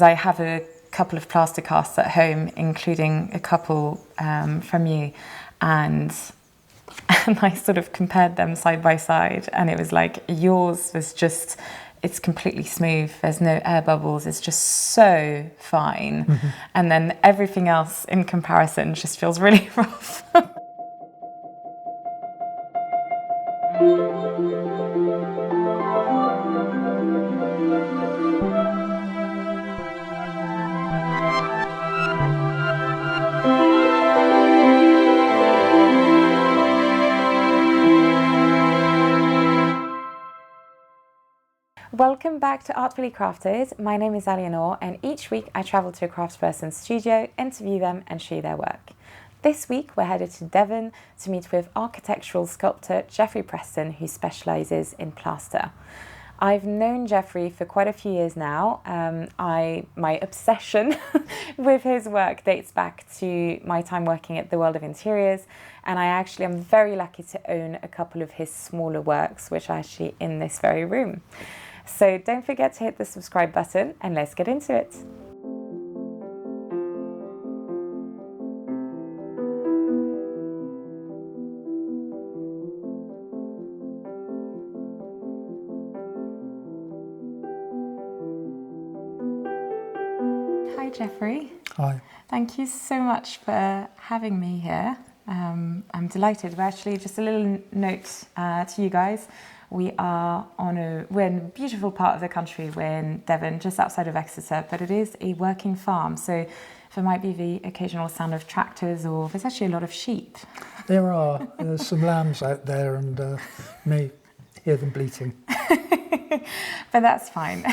I have a couple of plaster casts at home, including a couple from you, and I sort of compared them side by side, and it was like yours was just, it's completely smooth, there's no air bubbles, it's just so fine. Mm-hmm. And then everything else in comparison just feels really rough. Welcome back to Artfully Crafted. My name is Eleanor, and each week I travel to a craftsperson's studio, interview them and show their work. This week we're headed to Devon to meet with architectural sculptor Geoffrey Preston, who specialises in plaster. I've known Geoffrey for quite a few years now. My obsession with his work dates back to my time working at the World of Interiors, and I actually am very lucky to own a couple of his smaller works, which are actually in this very room. So don't forget to hit the subscribe button and let's get into it. Hi Geoffrey. Hi. Thank you so much for having me here. I'm delighted. We're actually, just a little note to you guys. We're in a beautiful part of the country. We're in Devon, just outside of Exeter, but it is a working farm. So there might be the occasional sound of tractors, or there's actually a lot of sheep. There's some lambs out there, and may hear them bleating. But that's fine.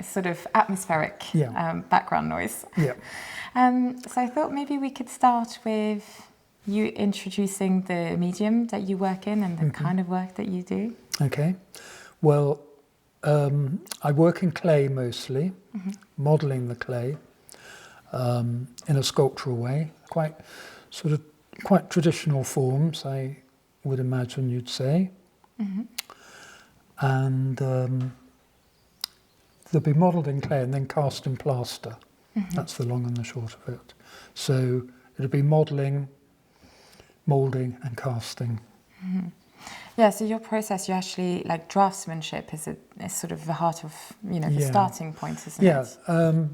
Sort of atmospheric background noise. Yeah. So I thought maybe we could start with you introducing the medium that you work in and the kind of work that you do. Okay. Well, I work in clay mostly, modelling the clay in a sculptural way, quite traditional forms, I would imagine you'd say. And they'll be modelled in clay and then cast in plaster. That's the long and the short of it. So it'll be modelling, moulding and casting. Yeah, so your process, you actually, like, draftsmanship is sort of the heart of, the starting point, isn't it? Yeah.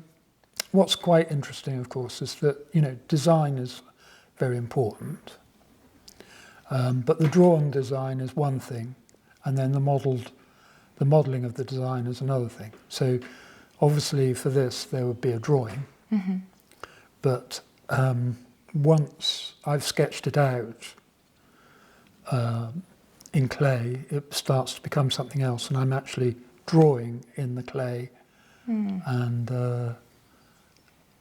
What's quite interesting, of course, is that, design is very important. But the drawn design is one thing, and then the modelling of the design is another thing. So obviously for this there would be a drawing, but once I've sketched it out in clay, it starts to become something else, and I'm actually drawing in the clay, and the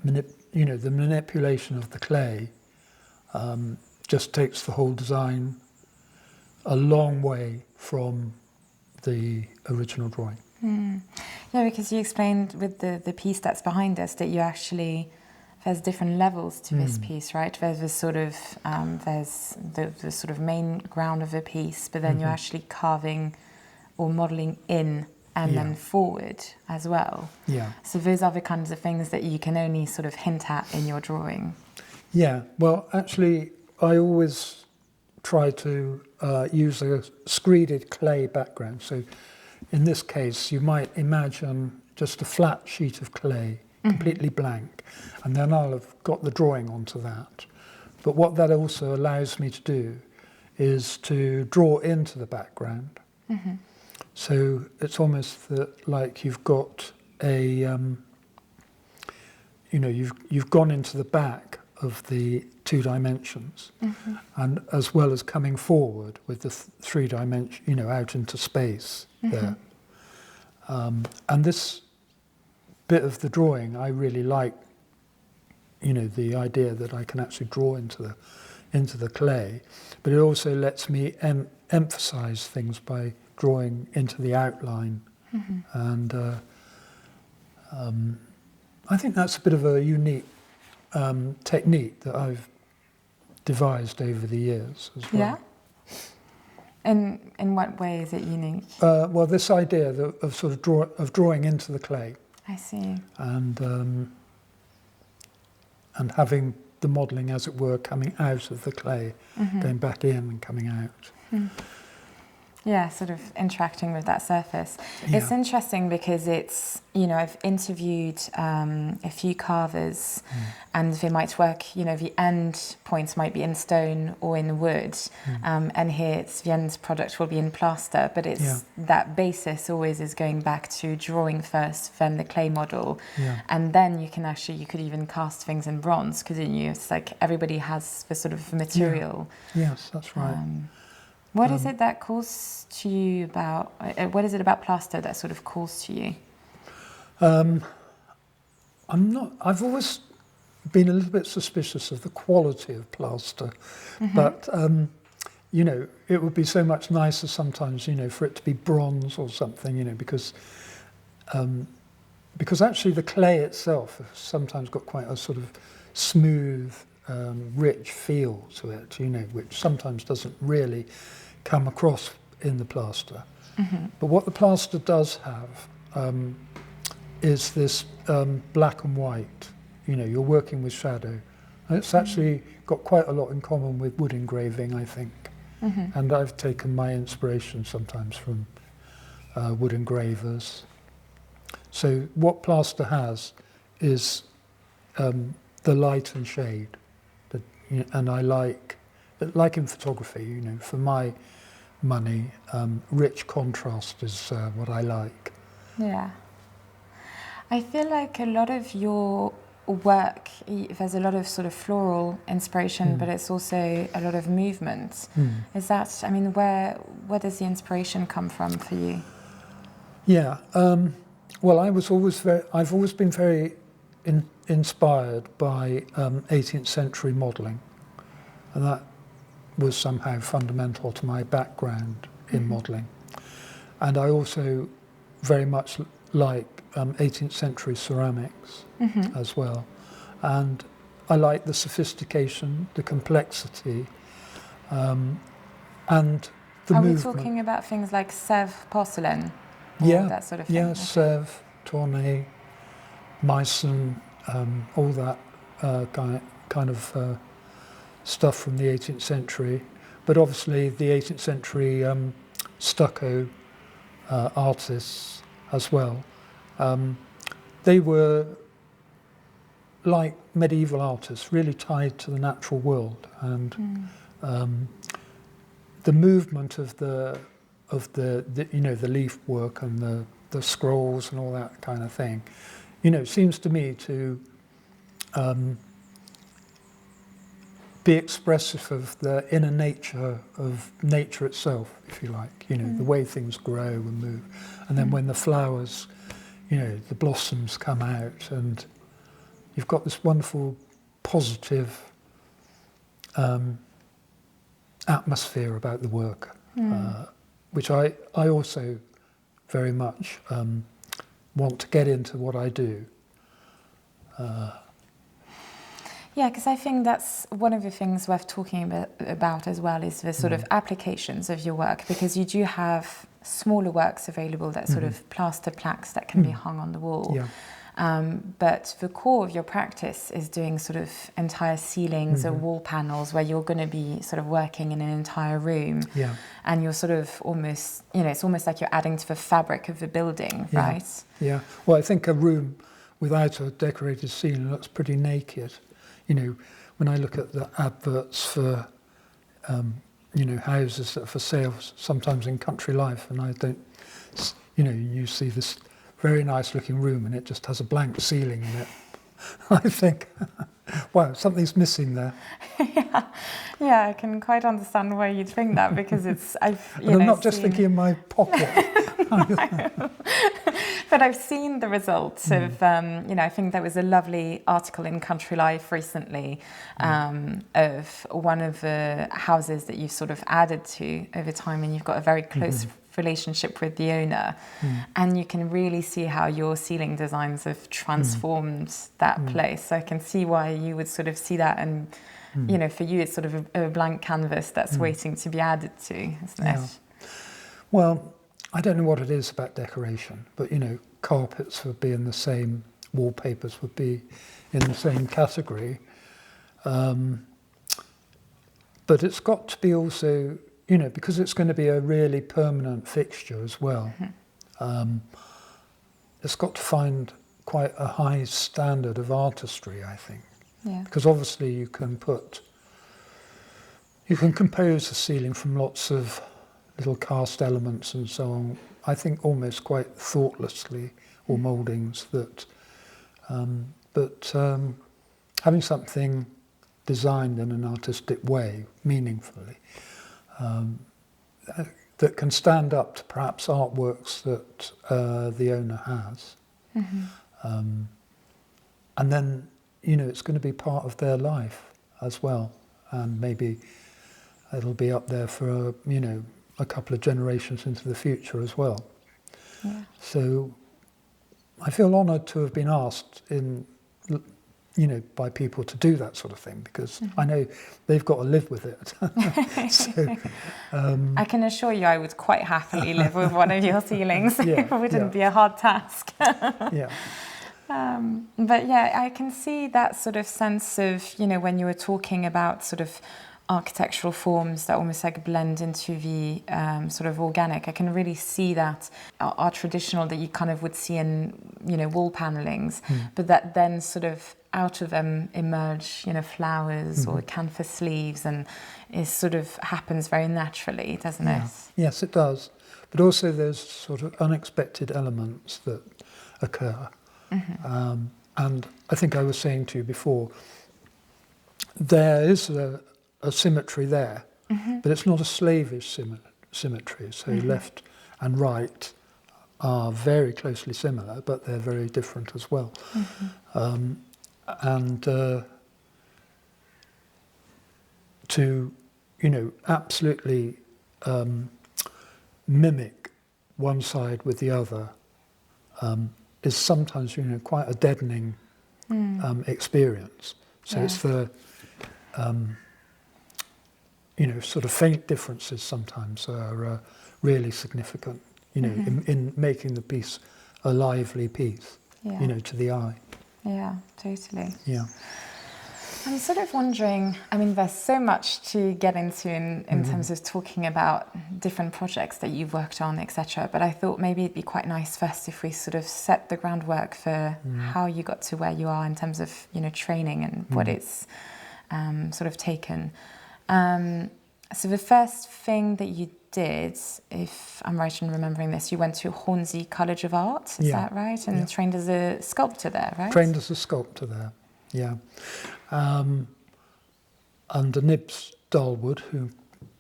manipulation of the clay just takes the whole design a long way from the original drawing. Yeah, because you explained with the piece that's behind us that you actually, there's different levels to this piece, right? There's the sort of there's the sort of main ground of the piece, but then you're actually carving or modelling in and then forward as well. Yeah. So those are the kinds of things that you can only sort of hint at in your drawing. Yeah. Well, actually, I always try to use a screeded clay background. So in this case, you might imagine just a flat sheet of clay, completely blank, and then I'll have got the drawing onto that. But what that also allows me to do is to draw into the background. So it's almost like you've got a, you've gone into the back of the two dimensions, and as well as coming forward with the three dimension, out into space there. And this bit of the drawing, I really like, the idea that I can actually draw into the clay, but it also lets me emphasize things by drawing into the outline, and I think that's a bit of a unique technique that I've devised over the years as well. Yeah. In what way is it unique? Well, this idea of drawing into the clay, I see. And having the modelling, as it were, coming out of the clay, going back in and coming out. Yeah, sort of interacting with that surface. Yeah. It's interesting because it's, I've interviewed a few carvers and they might work, the end points might be in stone or in wood. And here the end product will be in plaster, but it's that basis always is going back to drawing first, then the clay model. Yeah. And then you could even cast things in bronze, because it's like everybody has the sort of material. Yeah. Yes, that's right. What is it that calls to you about, what is it about plaster that sort of calls to you? I've always been a little bit suspicious of the quality of plaster, but, it would be so much nicer sometimes, for it to be bronze or something, because actually the clay itself has sometimes got quite a sort of smooth, rich feel to it, which sometimes doesn't really come across in the plaster. But what the plaster does have is this black and white. You're working with shadow. And it's actually got quite a lot in common with wood engraving, I think. And I've taken my inspiration sometimes from wood engravers. So what plaster has is the light and shade. And I like in photography, for my money, rich contrast is what I like. Yeah. I feel like a lot of your work, there's a lot of sort of floral inspiration, but it's also a lot of movement. Is that, where does the inspiration come from for you? Yeah. Well, I've always been very inspired by 18th century modelling, and that was somehow fundamental to my background in modelling. And I also very much like 18th century ceramics as well. And I like the sophistication, the complexity, and the movement. Are we talking about things like Sèvres porcelain? That sort of thing? Yeah, Sèvres, Tournai, Meissen, all that kind of stuff from the 18th century, but obviously the 18th century stucco artists as well. They were like medieval artists, really tied to the natural world, and the movement of the leaf work and the scrolls and all that kind of thing, seems to me to be expressive of the inner nature of nature itself, if you like, the way things grow and move. And then when the flowers, the blossoms come out, and you've got this wonderful positive atmosphere about the work, which I also very much want to get into what I do. Yeah, because I think that's one of the things worth talking about as well, is the sort of applications of your work, because you do have smaller works available that sort of plaster plaques that can be hung on the wall. Yeah. But the core of your practice is doing sort of entire ceilings or wall panels where you're going to be sort of working in an entire room. Yeah. And you're sort of almost, it's almost like you're adding to the fabric of the building, right? Yeah. Well, I think a room without a decorated ceiling looks pretty naked. When I look at the adverts for, houses that are for sale, sometimes in country life, and I don't, you see this very nice looking room and it just has a blank ceiling in it. I think, wow, something's missing there. Yeah, I can quite understand why you'd think that, because it's, and I'm not just thinking in my pocket. But I've seen the results of, I think there was a lovely article in Country Life recently of one of the houses that you've sort of added to over time, and you've got a very close relationship with the owner, and you can really see how your ceiling designs have transformed that place. So I can see why you would sort of see that, and for you it's sort of a blank canvas that's waiting to be added to, isn't it? Well, I don't know what it is about decoration, but carpets would be in the same, wallpapers would be in the same category. But it's got to be also, because it's going to be a really permanent fixture as well. It's got to find quite a high standard of artistry, I think. Yeah. Because obviously you can compose a ceiling from lots of little cast elements and so on, I think almost quite thoughtlessly, or mouldings that, but having something designed in an artistic way, meaningfully, that can stand up to perhaps artworks that the owner has. And then, it's going to be part of their life as well. And maybe it'll be up there for, a couple of generations into the future as well. Yeah. So I feel honoured to have been asked by people to do that sort of thing, because I know they've got to live with it. So, I can assure you I would quite happily live with one of your ceilings. Yeah, It wouldn't be a hard task. Yeah. But yeah, I can see that sort of sense of, when you were talking about sort of architectural forms that almost like blend into the sort of organic. I can really see that are traditional, that you kind of would see in, wall panellings, but that then sort of out of them emerge, flowers or canvas sleeves, and it sort of happens very naturally, doesn't it? Yes, it does. But also there's sort of unexpected elements that occur. And I think I was saying to you before, there is a symmetry there, but it's not a slavish symmetry. So left and right are very closely similar, but they're very different as well. And to, absolutely mimic one side with the other is sometimes, quite a deadening experience. So it's the sort of faint differences sometimes are really significant, in making the piece a lively piece, to the eye. Yeah, totally. Yeah. I'm sort of wondering, there's so much to get into in terms of talking about different projects that you've worked on, etc. But I thought maybe it'd be quite nice first if we sort of set the groundwork for how you got to where you are in terms of, training and what it's sort of taken. So the first thing that you did, if I'm right in remembering this, you went to Hornsey College of Art, is that right? And trained as a sculptor there, right? Trained as a sculptor there, yeah. Under Nibs Dalwood, who,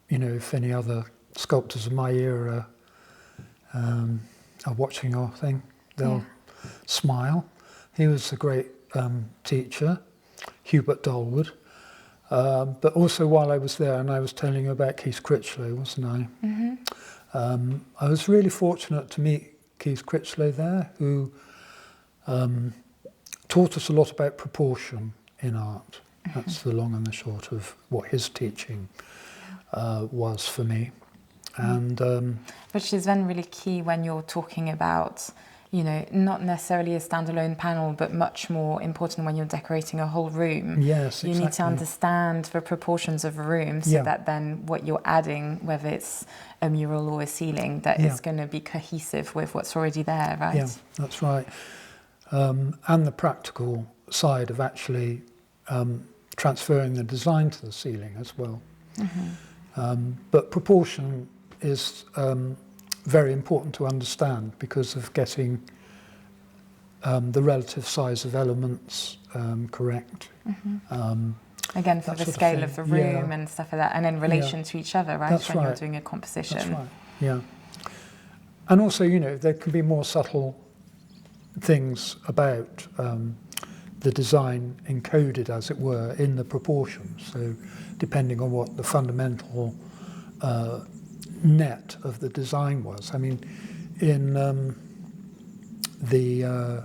if any other sculptors of my era are watching our thing, they'll smile. He was a great teacher, Hubert Dalwood. But also while I was there, and I was telling you about Keith Critchlow, wasn't I? I was really fortunate to meet Keith Critchlow there, who taught us a lot about proportion in art. That's the long and the short of what his teaching was for me. And which is then really key when you're talking about, not necessarily a standalone panel, but much more important when you're decorating a whole room. Yes, you need to understand the proportions of a room so that then what you're adding, whether it's a mural or a ceiling, that it's going to be cohesive with what's already there, right? Yeah, that's right. And the practical side of actually transferring the design to the ceiling as well. But proportion is very important to understand because of getting the relative size of elements correct. Again, for the scale of the room and stuff like that, and in relation to each other, right? That's when right. you're doing a composition. That's right, yeah. And also, there can be more subtle things about the design encoded, as it were, in the proportions. So depending on what the fundamental net of the design was. In the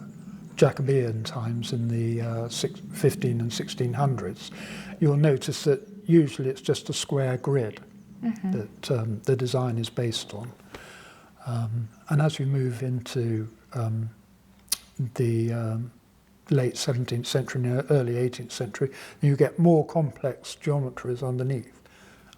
Jacobean times, in the 15 and 1600s, you'll notice that usually it's just a square grid that the design is based on. And as we move into the late 17th century and early 18th century, you get more complex geometries underneath.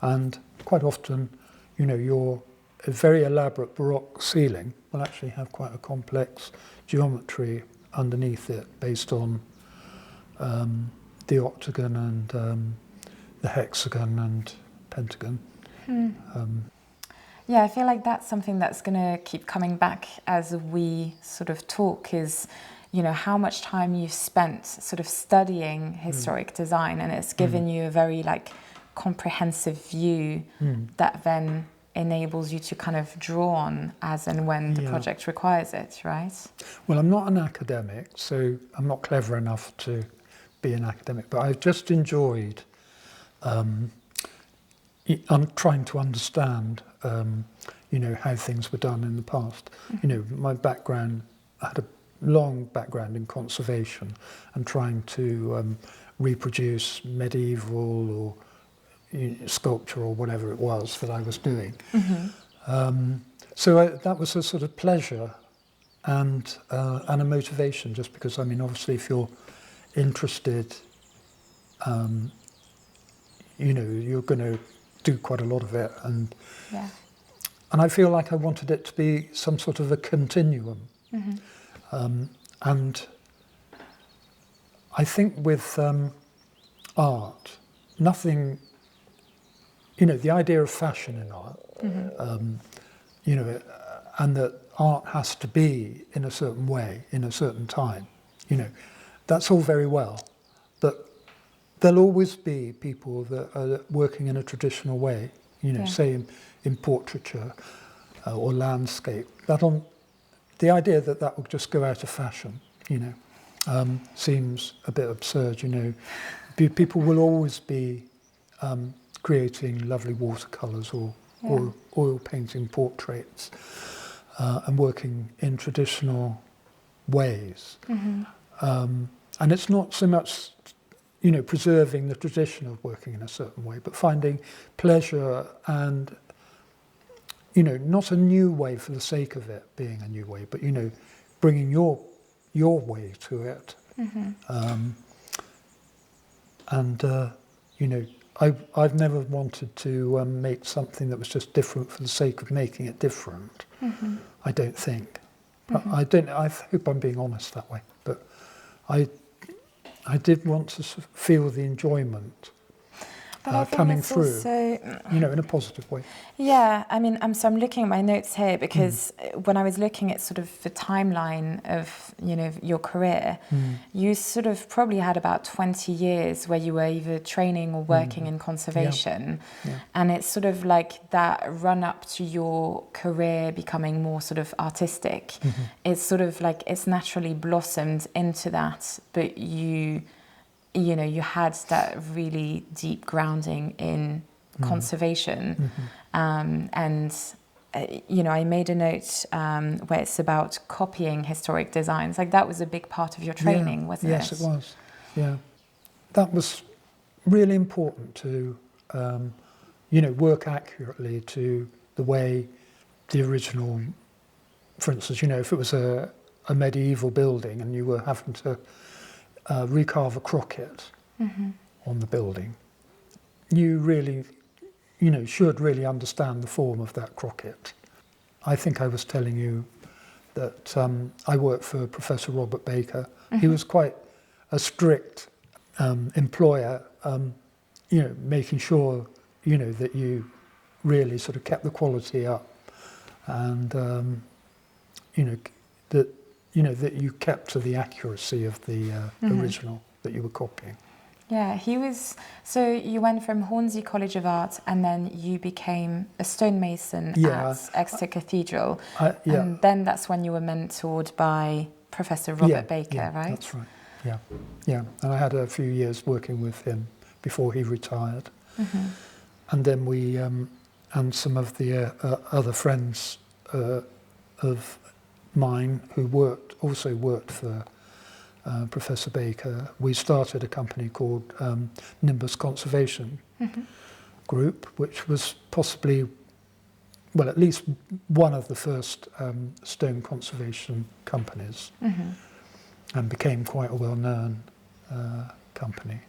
And quite often, your a very elaborate Baroque ceiling will actually have quite a complex geometry underneath it based on the octagon and the hexagon and pentagon. Yeah, I feel like that's something that's going to keep coming back as we sort of talk is, how much time you've spent sort of studying historic design, and it's given you a very comprehensive view that then enables you to kind of draw on as and when the project requires it, right? Well, I'm not an academic, so I'm not clever enough to be an academic, but I've just enjoyed I'm trying to understand, how things were done in the past. My background, I had a long background in conservation and trying to reproduce medieval or sculpture or whatever it was that I was doing. So that was a sort of pleasure and a motivation, just because, obviously if you're interested, you're going to do quite a lot of it, and I feel like I wanted it to be some sort of a continuum. And I think with art, nothing, the idea of fashion in art, and that art has to be in a certain way, in a certain time, that's all very well, but there'll always be people that are working in a traditional way, say in portraiture or landscape. The idea that will just go out of fashion, seems a bit absurd, People will always be creating lovely watercolours or oil painting portraits and working in traditional ways. And it's not so much, preserving the tradition of working in a certain way, but finding pleasure and, not a new way for the sake of it being a new way, but, bringing your way to it. I've never wanted to make something that was just different for the sake of making it different. I don't think. I hope I'm being honest that way, but I did want to feel the enjoyment coming through, also, in a positive way. Yeah, I'm looking at my notes here because when I was looking at sort of the timeline of, your career, you sort of probably had about 20 years where you were either training or working in conservation. And it's sort of like that run up to your career becoming more sort of artistic. It's sort of like it's naturally blossomed into that, but you had that really deep grounding in conservation. I made a note where it's about copying historic designs. Like that was a big part of your training, wasn't it? Yes, it was. Yeah. That was really important to, work accurately to the way the original, for instance, if it was a medieval building and you were having to recarve a crocket on the building, you really, should really understand the form of that crocket. I think I was telling you that I worked for Professor Robert Baker. He was quite a strict employer, making sure, that you really sort of kept the quality up and, that you kept to the accuracy of the original that you were copying. Yeah, so you went from Hornsey College of Art and then you became a stonemason at Exeter Cathedral. And then that's when you were mentored by Professor Robert Baker, right? That's right, yeah. And I had a few years working with him before he retired. And then we, and some of the other friends of mine who also worked for Professor Baker, we started a company called Nimbus Conservation Group, which was possibly, well, at least one of the first stone conservation companies. and became quite a well-known company.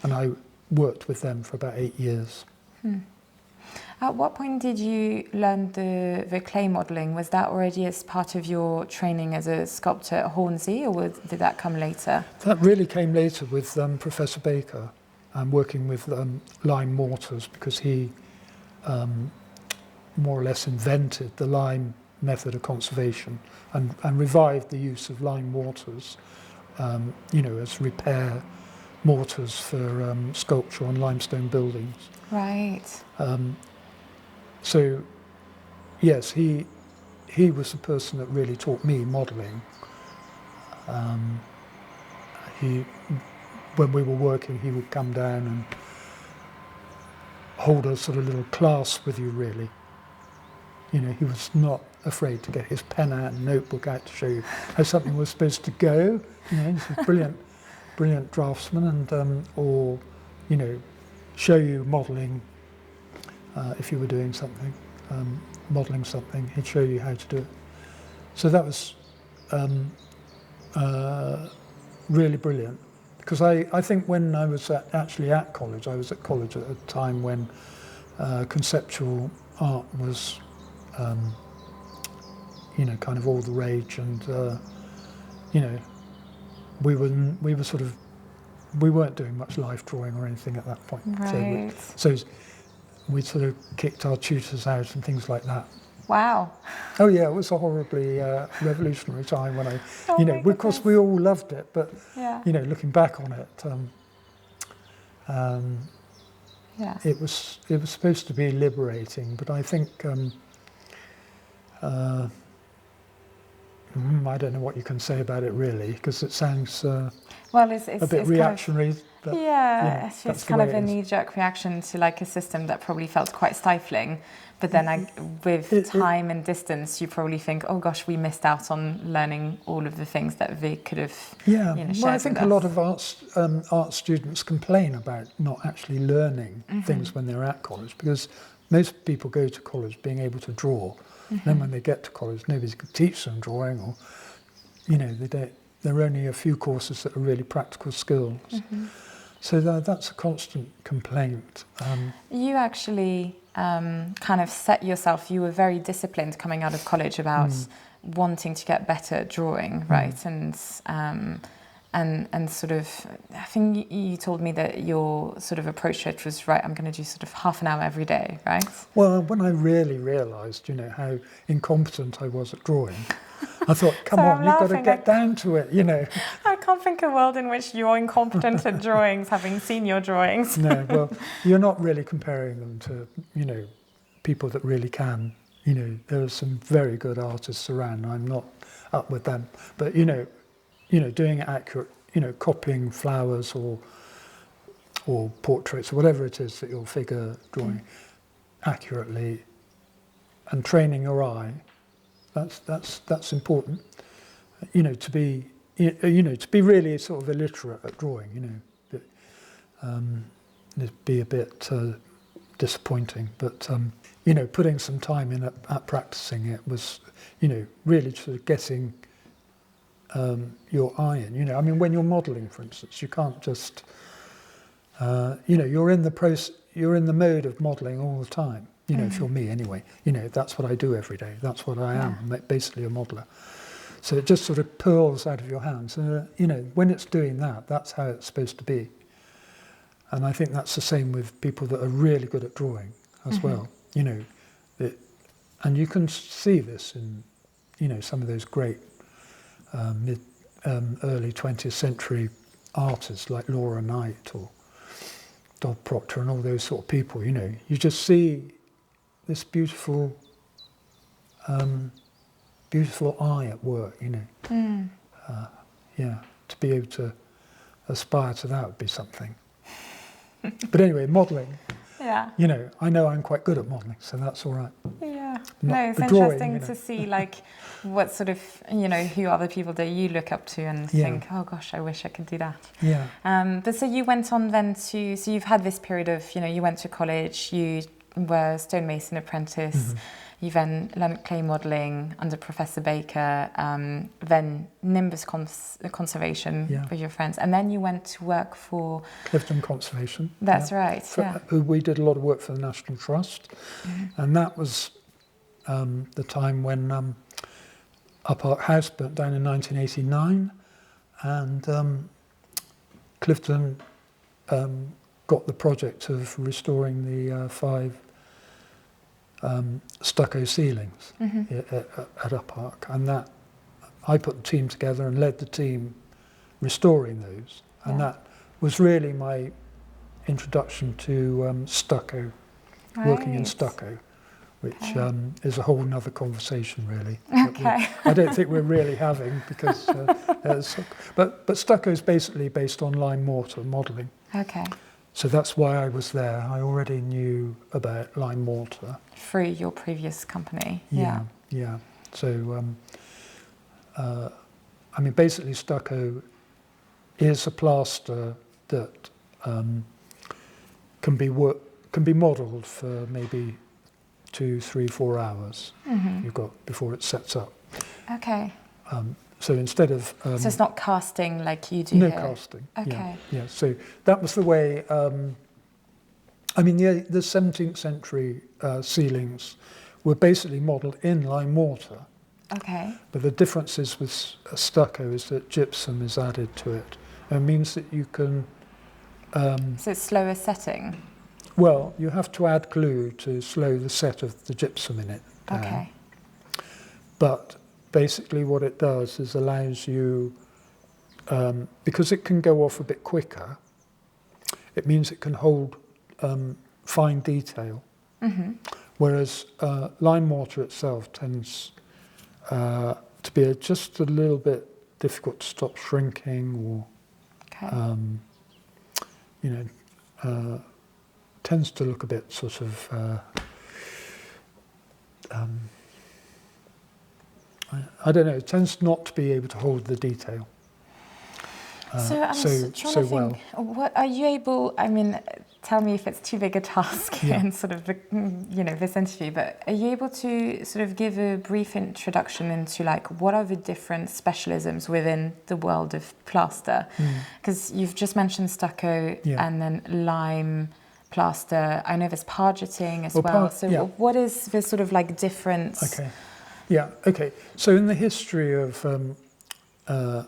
And I worked with them for about 8 years. At what point did you learn the clay modelling? Was that already as part of your training as a sculptor at Hornsey, or did that come later? That really came later with Professor Baker, working with lime mortars, because he more or less invented the lime method of conservation and revived the use of lime mortars, as repair mortars for sculpture on limestone buildings. Right. So, yes, he was the person that really taught me modelling. When we were working, he would come down and hold a sort of little class with you, really. He was not afraid to get his pen out and notebook out to show you how something was supposed to go. He's a brilliant draftsman, and or show you modelling. If you were doing something, modelling something, he'd show you how to do it. So that was really brilliant, because I think when I was actually at college, I was at college at a time when conceptual art was kind of all the rage, and we weren't doing much life drawing or anything at that point. Right. So we sort of kicked our tutors out and things like that. Wow. Oh yeah, it was a horribly revolutionary time when of course we all loved it, but yeah. Looking back on it, it was supposed to be liberating, but I think I don't know what you can say about it really, because it sounds it's a bit reactionary. But, it's kind of a knee-jerk reaction to like a system that probably felt quite stifling. But then with time and distance, you probably think, oh gosh, we missed out on learning all of the things that they could have shared I think a lot of art students complain about not actually learning things when they're at college, because most people go to college being able to draw. Then when they get to college, nobody can teach them drawing, or there are only a few courses that are really practical skills. So that's a constant complaint. You actually kind of set yourself, you were very disciplined coming out of college about wanting to get better at drawing, right? And sort of, I think you told me that your sort of approach to it was, right, I'm going to do sort of half an hour every day, right? Well, when I really realised, how incompetent I was at drawing, I thought, come on, you've got to get down to it, I can't think of a world in which you're incompetent at drawings, having seen your drawings. No, well, you're not really comparing them to, people that really can. There are some very good artists around. I'm not up with them. But, doing it accurate, copying flowers or portraits or whatever it is that you'll figure drawing accurately, and training your eye. That's important. To be really sort of illiterate at drawing. It'd be a bit disappointing, but putting some time in at practicing it was, really sort of getting your eye in. I mean, when you're modelling, for instance, you can't just, you're in the mode of modelling all the time. If you're me anyway, that's what I do every day. That's what I am, basically a modeller. So it just sort of pearls out of your hands. When it's doing that, that's how it's supposed to be. And I think that's the same with people that are really good at drawing as well. And you can see this in, some of those great early 20th century artists like Laura Knight or Dodd Proctor and all those sort of people. You just see this beautiful eye at work, to be able to aspire to that would be something. But anyway, modelling, I know I'm quite good at modelling, so that's all right. Yeah, no, it's interesting to see like what sort of, who are the people that you look up to and think, oh gosh, I wish I could do that. Yeah. But so you went on then so you've had this period of, you went to college, you were stonemason apprentice, You then learned clay modelling under Professor Baker, then Nimbus conservation with your friends, and then you went to work for Clifton Conservation. That's right. Who we did a lot of work for the National Trust, and that was the time when our Park House burnt down in 1989, and Clifton got the project of restoring the 5 stucco ceilings at our park, and that I put the team together and led the team restoring those, and that was really my introduction to stucco, working in stucco, which is a whole nother conversation really. I don't think we're really having, because but stucco is basically based on lime mortar modelling. Okay. So that's why I was there. I already knew about lime mortar through your previous company. Yeah. So I mean, basically stucco is a plaster that can be modelled for maybe 2, 3, 4 hours. You've got before it sets up. Okay. So instead of so it's not casting like you do no here. casting. Okay. Yeah. So that was the way. I mean, the 17th century ceilings were basically modelled in lime mortar. Okay. But the difference is with stucco is that gypsum is added to it. It means that you can. So it's slower setting. Well, you have to add glue to slow the set of the gypsum in it down. Okay. But basically what it does is allows you, because it can go off a bit quicker, it means it can hold fine detail. Whereas lime mortar itself tends to be just a little bit difficult to stop shrinking, or tends to look a bit sort of I don't know, it tends not to be able to hold the detail so I'm trying to think, well. What are you able, I mean, tell me if it's too big a task in sort of, this interview, but are you able to sort of give a brief introduction into like what are the different specialisms within the world of plaster? Because you've just mentioned stucco and then lime, plaster. I know there's pargeting as well. So what is the sort of like difference? Okay. Yeah, okay. So in the history of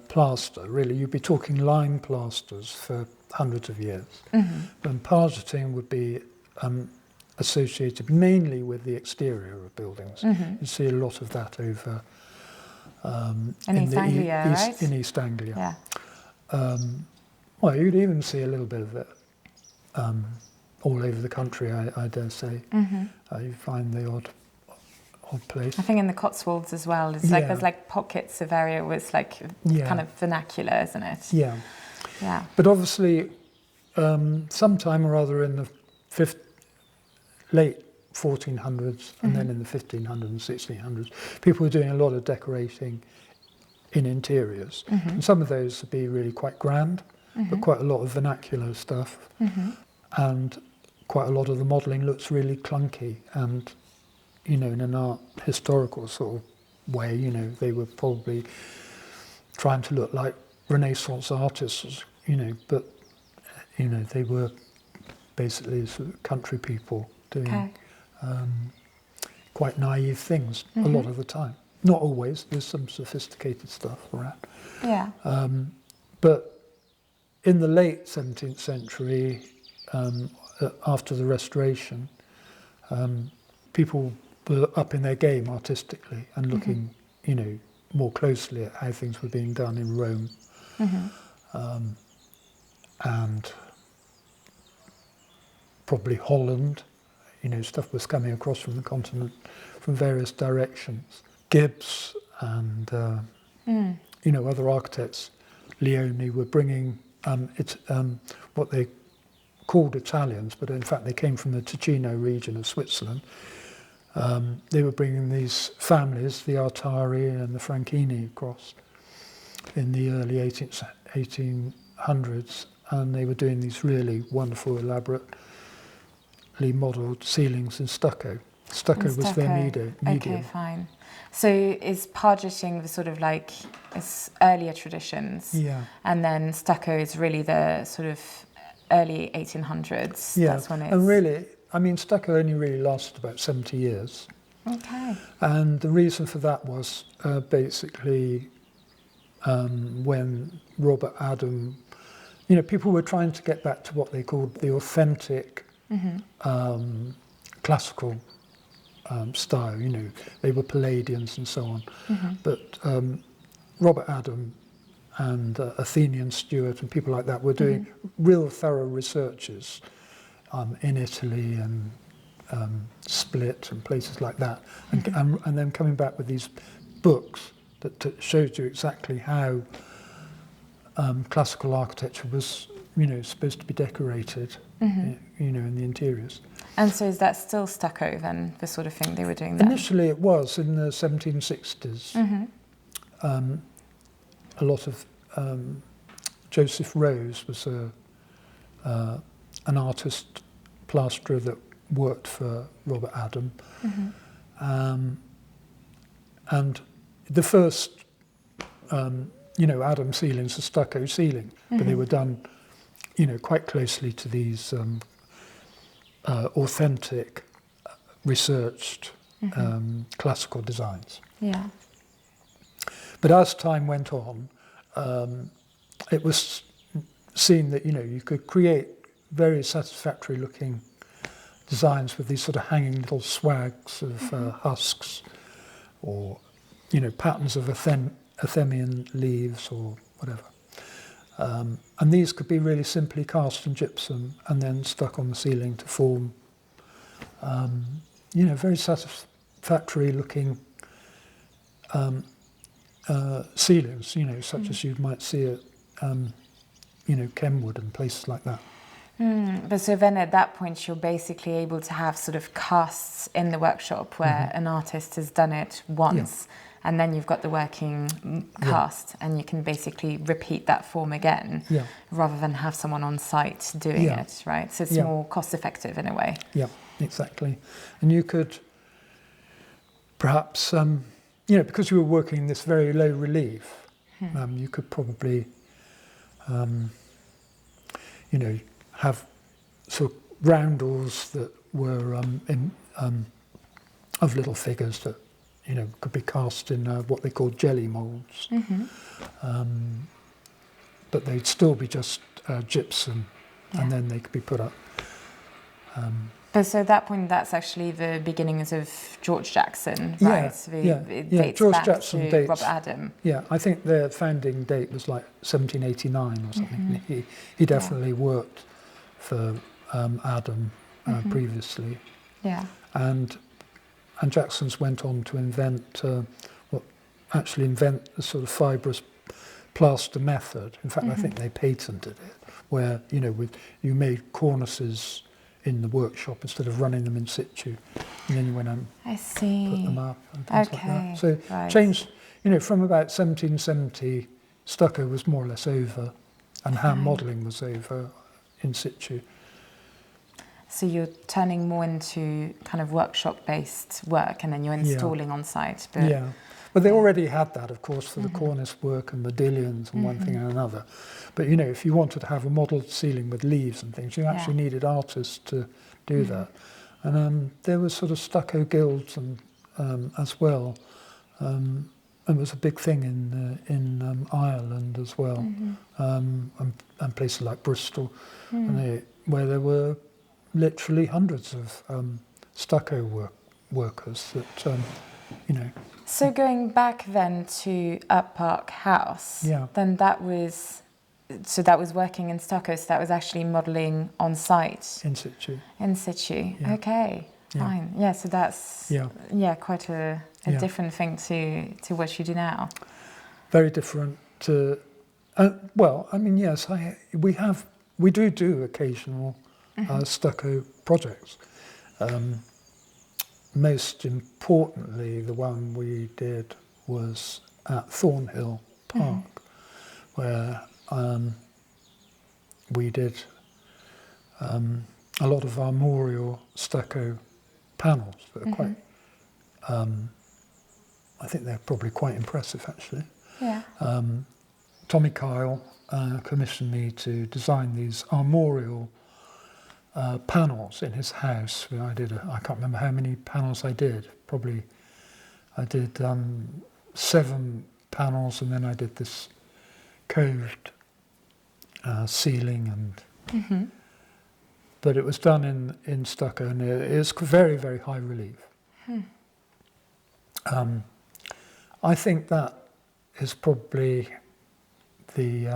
plaster, really, you'd be talking lime plasters for hundreds of years. And pargeting would be associated mainly with the exterior of buildings. You see a lot of that over in East Anglia, right? In East Anglia. Yeah. Well, you'd even see a little bit of it all over the country, I dare say. You find the odd place. I think in the Cotswolds as well, it's like there's like pockets of area with like kind of vernacular, isn't it? Yeah. Yeah. But obviously, sometime or other in the late 1400s and then in the 1500s and 1600s, people were doing a lot of decorating in interiors. And some of those would be really quite grand, but quite a lot of vernacular stuff. And quite a lot of the modelling looks really clunky, and in an art historical sort of way, they were probably trying to look like Renaissance artists, but they were basically sort of country people doing quite naive things a lot of the time. Not always, there's some sophisticated stuff around. Yeah. But in the late 17th century, after the Restoration, people were up in their game artistically and looking, more closely at how things were being done in Rome. And probably Holland, stuff was coming across from the continent from various directions. Gibbs and, other architects, Leone, were bringing what they called Italians, but in fact they came from the Ticino region of Switzerland. They were bringing these families, the Artari and the Franchini, across in the early 1800s, and they were doing these really wonderful, elaborately modelled ceilings in stucco. Stucco And was their medium. Okay, fine. So is pargeting the sort of like its earlier traditions? Yeah. And then stucco is really the sort of early 1800s. Yeah. That's when it's... And really, I mean, stucco only really lasted about 70 years. Okay. And the reason for that was basically when Robert Adam, people were trying to get back to what they called the authentic classical style. They were Palladians and so on. But Robert Adam and Athenian Stewart and people like that were doing real thorough researches in Italy and Split and places like that, and then coming back with these books that showed you exactly how classical architecture was, supposed to be decorated, in the interiors. And so is that still stucco then, the sort of thing they were doing then? Initially it was in the 1760s. A lot of Joseph Rose was an artist plasterer that worked for Robert Adam. And the first, Adam ceilings are stucco ceiling, but they were done, quite closely to these authentic, researched classical designs. Yeah. But as time went on, it was seen that, you could create very satisfactory looking designs with these sort of hanging little swags of husks, or patterns of Athenian leaves or whatever, and these could be really simply cast in gypsum and then stuck on the ceiling to form very satisfactory looking ceilings, such as you might see at Kenwood and places like that. But so then at that point you're basically able to have sort of casts in the workshop where an artist has done it once, and then you've got the working cast, and you can basically repeat that form again, rather than have someone on site doing it, right? So it's more cost effective in a way. Yeah, exactly. And you could perhaps, because you were working in this very low relief, you could probably, have sort of roundels that were of little figures that could be cast in what they called jelly moulds, but they'd still be just gypsum, and then they could be put up. But so at that point, that's actually the beginnings of George Jackson, right? It dates George back Jackson to dates, Robert Adam. Yeah, I think their founding date was like 1789 or something. He definitely worked for Adam previously. Yeah. And Jackson's went on to invent the sort of fibrous plaster method. In fact, I think they patented it, where you made cornices in the workshop instead of running them in situ, and then you went and put them up and things like that. So changed, from about 1770, stucco was more or less over, and hand modelling was over in situ. So you're turning more into kind of workshop-based work, and then you're installing on site. But but they already had that, of course, for the cornice work and modillions and one thing and another. But if you wanted to have a modelled ceiling with leaves and things, you actually needed artists to do that. And there was sort of stucco guilds and as well. It was a big thing in Ireland as well, and places like Bristol, where there were literally hundreds of stucco workers that, So going back then to Up Park House, then that was working in stucco, so that was actually modelling on site? In situ. In situ, okay, fine. Yeah, so that's quite a different thing to what you do now. Very different to, yes, we do occasional stucco projects. Most importantly, the one we did was at Thornhill Park, where we did a lot of armorial stucco panels that are quite, I think they're probably quite impressive actually. Yeah. Tommy Kyle commissioned me to design these armorial panels in his house. I can't remember how many panels I did. Probably I did 7 panels, and then I did this coved ceiling, and but it was done in stucco, and it's very, very high relief. I think that is probably the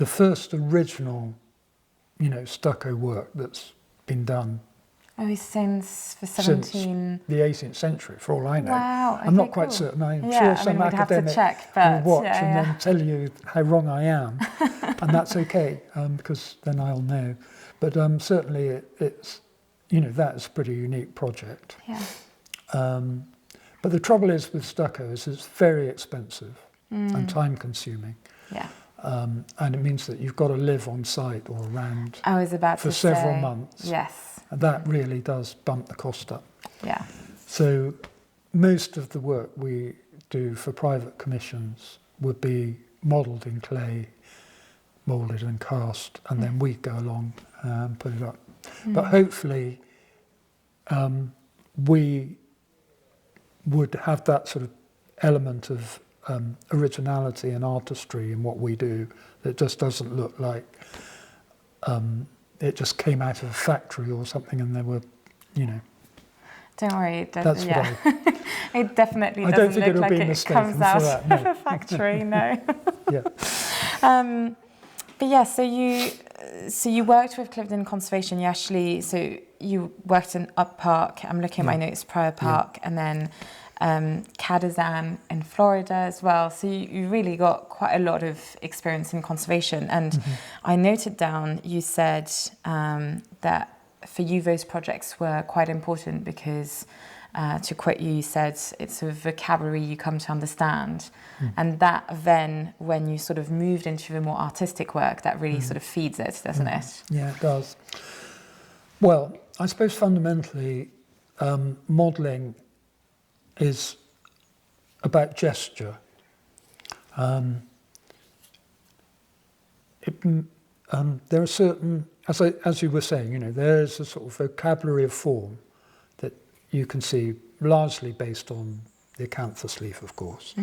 first original, stucco work that's been done. Oh, since the 17... Since the 18th century, for all I know. Wow, okay, I'm not quite cool. certain. I'm Yeah, sure some we'd have to academic check, but will watch and then tell you how wrong I am, and that's okay, because then I'll know. But certainly it's, that's a pretty unique project. Yeah. But the trouble is with stucco is it's very expensive and time-consuming. Yeah. And it means that you've got to live on site or around I was about for to several say, months. Yes. And that really does bump the cost up. Yeah. So most of the work we do for private commissions would be modelled in clay, moulded and cast, and then we go along and put it up. But hopefully we would have that sort of element of originality and artistry in what we do that just doesn't look like it just came out of a factory or something, and there were, Don't worry. That's what it definitely I don't doesn't think look it'll like be it mistaken comes for out that, no. of a factory. No. Yeah. But yeah, so you worked with Clifton Conservation. You worked in Up Park. I'm looking at my notes. Prior Park, and then Cadizan in Florida as well. So you really got quite a lot of experience in conservation. And I noted down, you said that for you those projects were quite important because, to quote you, you said it's a vocabulary you come to understand. And that then, when you sort of moved into the more artistic work, that really sort of feeds it, doesn't it? Yeah, it does. Well, I suppose fundamentally modelling is about gesture. There are certain, as you were saying, there is a sort of vocabulary of form that you can see largely based on the acanthus leaf, of course.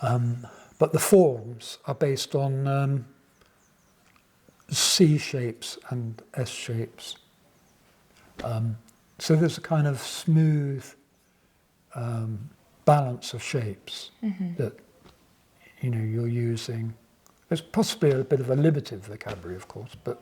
But the forms are based on C shapes and S shapes. So there's a kind of smooth balance of shapes that you're using. There's possibly a bit of a limited vocabulary, of course, but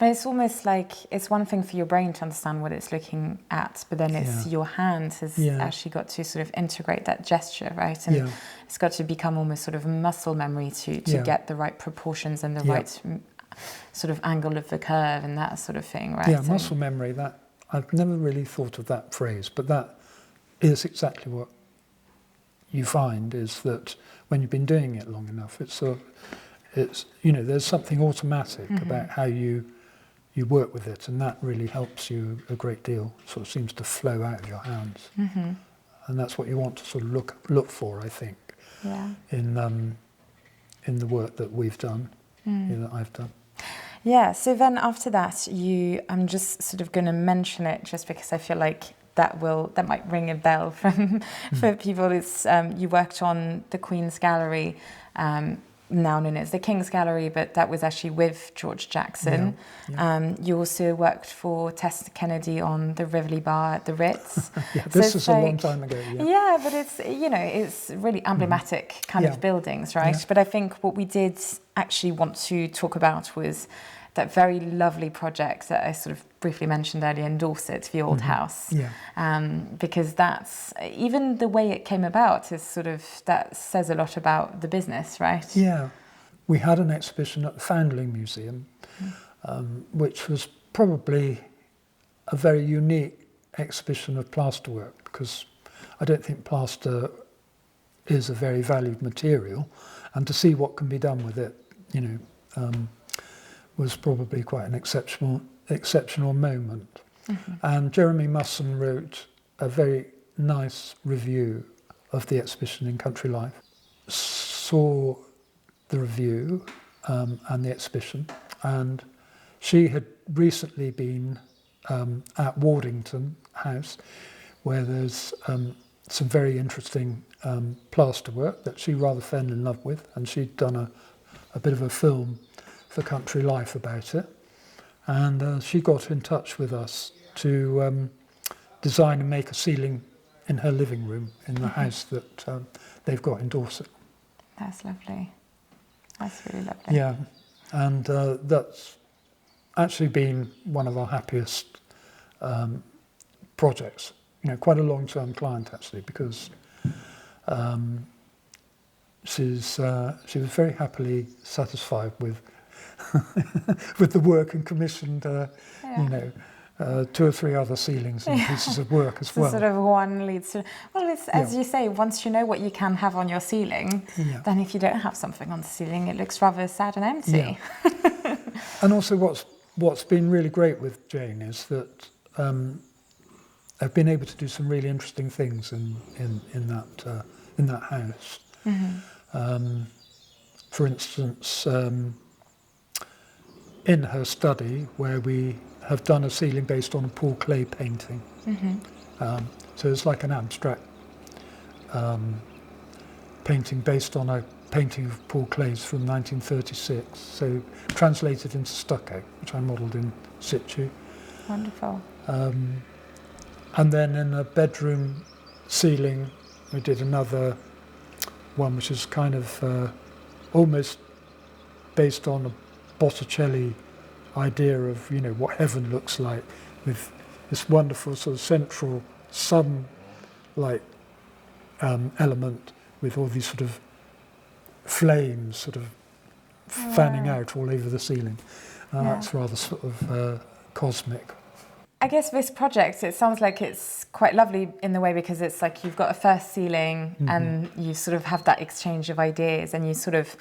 it's almost like it's one thing for your brain to understand what it's looking at, but then it's your hand has actually got to sort of integrate that gesture, right? And it's got to become almost sort of muscle memory to get the right proportions and the right sort of angle of the curve and that sort of thing, right? Yeah, muscle memory, that I've never really thought of that phrase, but that is exactly what you find, is that when you've been doing it long enough, it's there's something automatic about how you work with it, and that really helps you a great deal. Sort of seems to flow out of your hands, and that's what you want to sort of look for, I think, in the work that we've done, that I've done. Yeah. So then after that, I'm just sort of going to mention it just because I feel like that might ring a bell for people. It's you worked on the Queen's Gallery, now known as the King's Gallery, but that was actually with George Jackson. You also worked for Tess Kennedy on the Rivoli Bar at the Ritz. This is a long time ago. Yeah, but it's it's really emblematic kind of buildings, right? Yeah. But I think what we did actually want to talk about was that very lovely project that I sort of briefly mentioned earlier in Dorset, the old house. Because that's, even the way it came about is sort of, that says a lot about the business, right? Yeah. We had an exhibition at the Foundling Museum, which was probably a very unique exhibition of plasterwork, because I don't think plaster is a very valued material, and to see what can be done with it, was probably quite an exceptional moment. And Jeremy Musson wrote a very nice review of the exhibition in Country Life. Saw the review and the exhibition, and she had recently been at Wardington House, where there's some very interesting plaster work that she rather fell in love with, and she'd done a bit of a film for Country Life about it. And she got in touch with us to design and make a ceiling in her living room in the house that they've got in Dorset. That's lovely. That's really lovely. Yeah, and that's actually been one of our happiest projects. You know, quite a long-term client actually, because she was very happily satisfied with with the work and commissioned, you know, 2 or 3 other ceilings and pieces of work as well. Sort of one leads to, well, it's, as you say, once you know what you can have on your ceiling, then if you don't have something on the ceiling, it looks rather sad and empty. Yeah. And also what's been really great with Jane is that I've been able to do some really interesting things in that house. For instance, in her study, where we have done a ceiling based on a Paul Klee painting. So it's like an abstract painting based on a painting of Paul Klee's from 1936, so translated into stucco, which I modelled in situ. Wonderful. And then in a bedroom ceiling, we did another one which is kind of almost based on a Botticelli idea of, you know, what heaven looks like, with this wonderful sort of central sun-like element with all these sort of flames sort of fanning out all over the ceiling. That's rather sort of cosmic. I guess this project, it sounds like it's quite lovely in the way, because it's like you've got a first ceiling and you sort of have that exchange of ideas, and you sort of,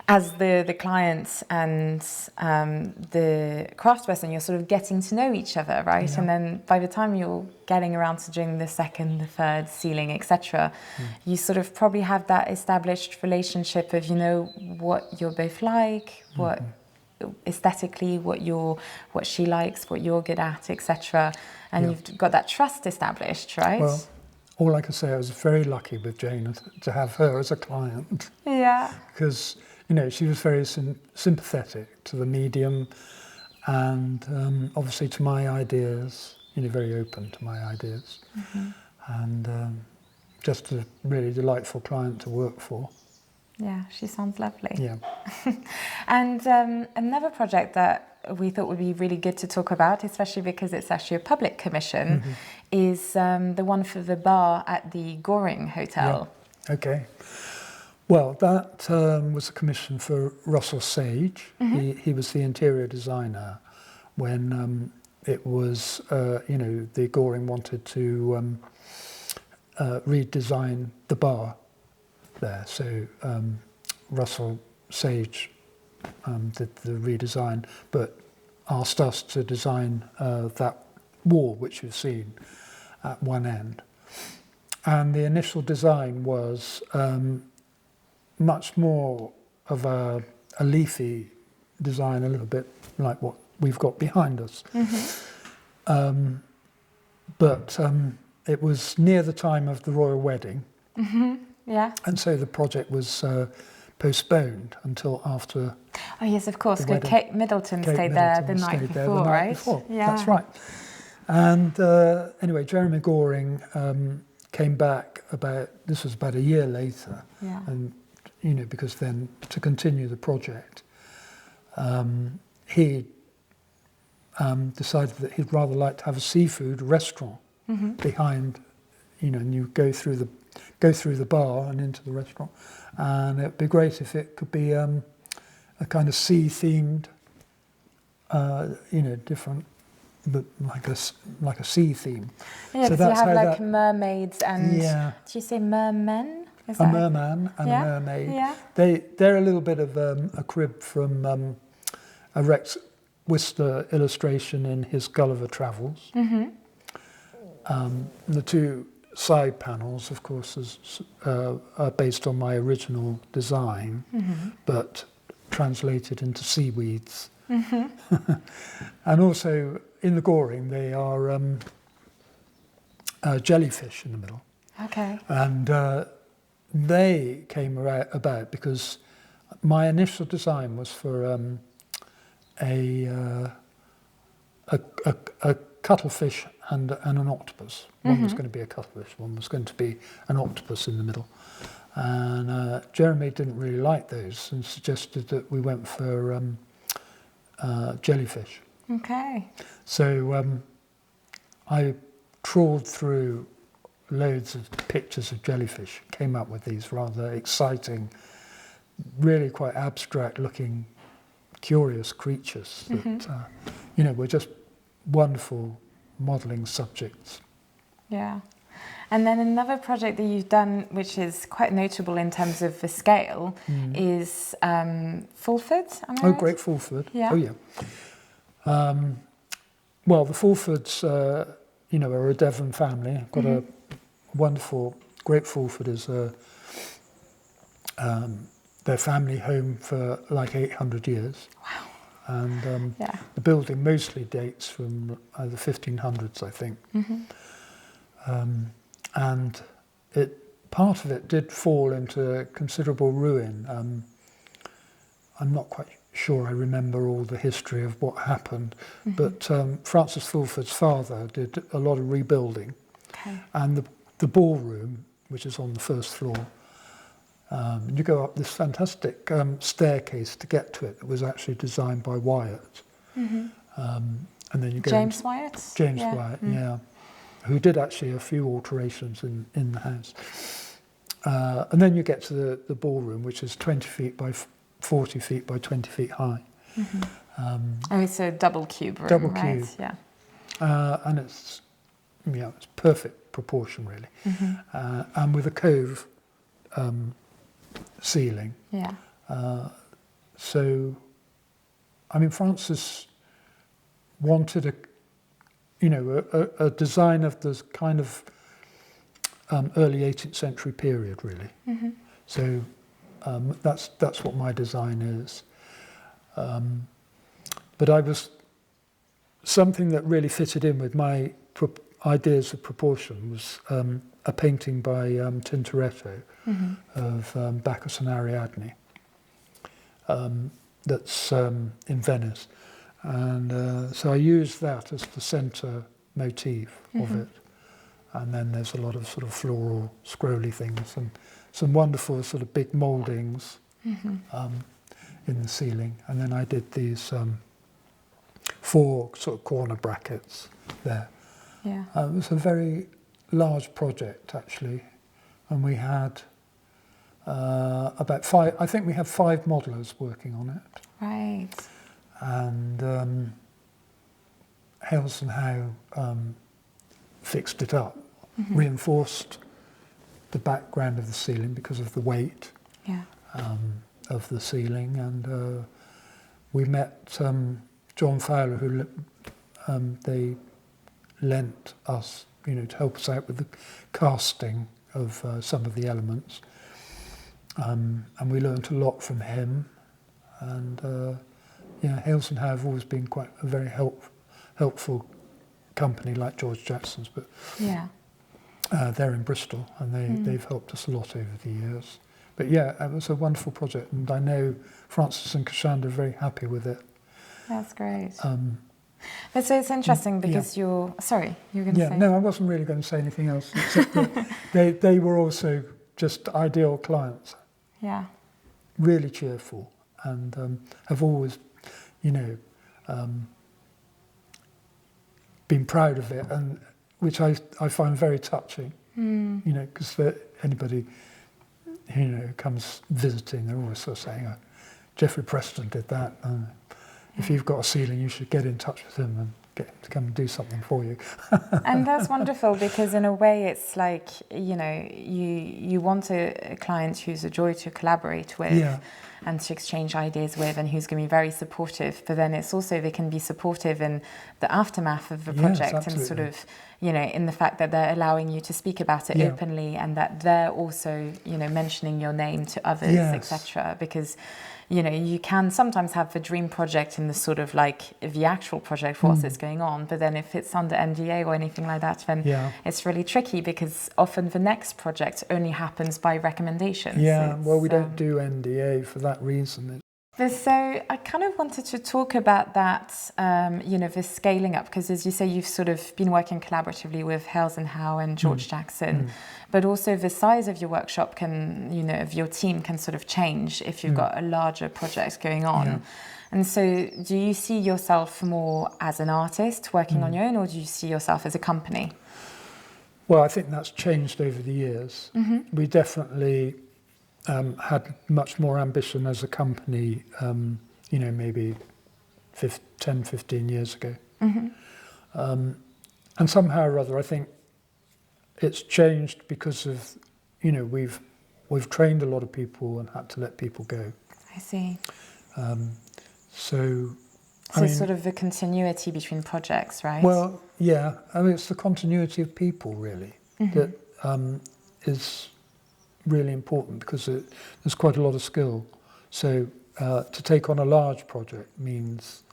as the client and the craftsperson, you're sort of getting to know each other, right? And then by the time you're getting around to doing the second, the third ceiling, etc., you sort of probably have that established relationship of, you know, what you're both like, what aesthetically, what she likes, what you're good at, etc., and you've got that trust established, right? Well, all I can say, I was very lucky with Jane to have her as a client. Yeah. Because, you know, she was very sympathetic to the medium, and obviously to my ideas, you know, very open to my ideas, and just a really delightful client to work for. Yeah, she sounds lovely. Yeah. And another project that we thought would be really good to talk about, especially because it's actually a public commission, is the one for the bar at the Goring Hotel. Yeah. Okay. Well, that was a commission for Russell Sage. He was the interior designer when it was, you know, the Goring wanted to redesign the bar there. So Russell Sage did the redesign, but asked us to design that wall which you've seen at one end. And the initial design was much more of a leafy design, a little bit like what we've got behind us. But it was near the time of the royal wedding. Yeah. And so the project was postponed until after. Oh yes, of course. Kate Middleton stayed there the night before, right? Yeah, that's right. And anyway, Jeremy Goring came back this was about a year later, and you know, because then to continue the project, he decided that he'd rather like to have a seafood restaurant behind, you know, and you go through the bar and into the restaurant, and it'd be great if it could be a kind of sea-themed, you know, different, but like a sea theme. Yeah, so that's you have like mermaids and did you say mermen? A merman and a mermaid. Yeah. They're a little bit of a crib from a Rex Worcester illustration in his Gulliver Travels. The two side panels, of course, are based on my original design, but translated into seaweeds. And also in the Goring, they are jellyfish in the middle. Okay. And they came about because my initial design was for a cuttlefish and an octopus. One was going to be a cuttlefish, one was going to be an octopus in the middle. And Jeremy didn't really like those and suggested that we went for jellyfish. Okay. So I trawled through loads of pictures of jellyfish, came up with these rather exciting, really quite abstract looking, curious creatures that, were just wonderful modelling subjects. Yeah. And then another project that you've done, which is quite notable in terms of the scale, is Fulford, am I right? Great Fulford. Yeah. Oh, yeah. Well, the Fulfords, are a Devon family. I've got a wonderful, Great Fulford is their family home for like 800 years. Wow. And the building mostly dates from the 1500s, I think. And part of it did fall into considerable ruin. I'm not quite sure I remember all the history of what happened, but Francis Fulford's father did a lot of rebuilding. Okay. And the ballroom, which is on the first floor, you go up this fantastic staircase to get to it that was actually designed by Wyatt. And then you go James Wyatt? James Wyatt, yeah, who did actually a few alterations in the house. And then you get to the ballroom, which is 20 feet by 40 feet by 20 feet high. It's a double cube room, Double right? cube. Yeah. And it's perfect proportion, really. And with a cove ceiling. Yeah. So, I mean, Francis wanted a design of this kind of early 18th century period, really. So that's what my design is. But something that really fitted in with my ideas of proportion was a painting by Tintoretto of Bacchus and Ariadne. That's in Venice. And so I used that as the centre motif of it. And then there's a lot of sort of floral, scrolly things and some wonderful sort of big mouldings in the ceiling. And then I did these 4 sort of corner brackets there. Yeah. It was a very large project, actually. And we had about 5, I think we had 5 modellers working on it. Right. And Hales and Howe fixed it up, reinforced the background of the ceiling because of the weight of the ceiling. And we met John Fowler, who they lent us, to help us out with the casting of some of the elements. And we learnt a lot from him. And Hales and Howe have always been quite a very helpful company, like George Jackson's, but they're in Bristol, and they've helped us a lot over the years. But yeah, it was a wonderful project, and I know Francis and Cassandra are very happy with it. That's great. But so it's interesting because sorry, you were going to say? No, I wasn't really going to say anything else, except that they were also just ideal clients. Yeah. Really cheerful, and have always, been proud of it, and which I find very touching. Because anybody who comes visiting, they're always sort of saying, "Oh, Geoffrey Preston did that. If you've got a ceiling, you should get in touch with him." get him to come and do something for you. And that's wonderful, because in a way it's like, you know, you want a client who's a joy to collaborate with and to exchange ideas with, and who's going to be very supportive, but then it's also they can be supportive in the aftermath of the project, and sort of, you know, in the fact that they're allowing you to speak about it openly, and that they're also, you know, mentioning your name to others, etc. Because, you know, you can sometimes have the dream project in the sort of like the actual project whilst it's going on, but then if it's under NDA or anything like that, then it's really tricky, because often the next project only happens by recommendations. Yeah, well, we don't do NDA for that reason. So I kind of wanted to talk about that, you know, the scaling up, because as you say, you've sort of been working collaboratively with Hales and Howe and George Jackson, but also the size of your workshop can, you know, of your team can sort of change if you've got a larger project going on. Yeah. And so do you see yourself more as an artist working on your own, or do you see yourself as a company? Well, I think that's changed over the years. We definitely had much more ambition as a company, you know, maybe 10, 15 years ago. And somehow or other, I think it's changed because of, you know, we've trained a lot of people and had to let people go. I see. So I mean, sort of the continuity between projects, right? Well, yeah. I mean, it's the continuity of people, really, that is really important, because there's quite a lot of skill. So to take on a large project means,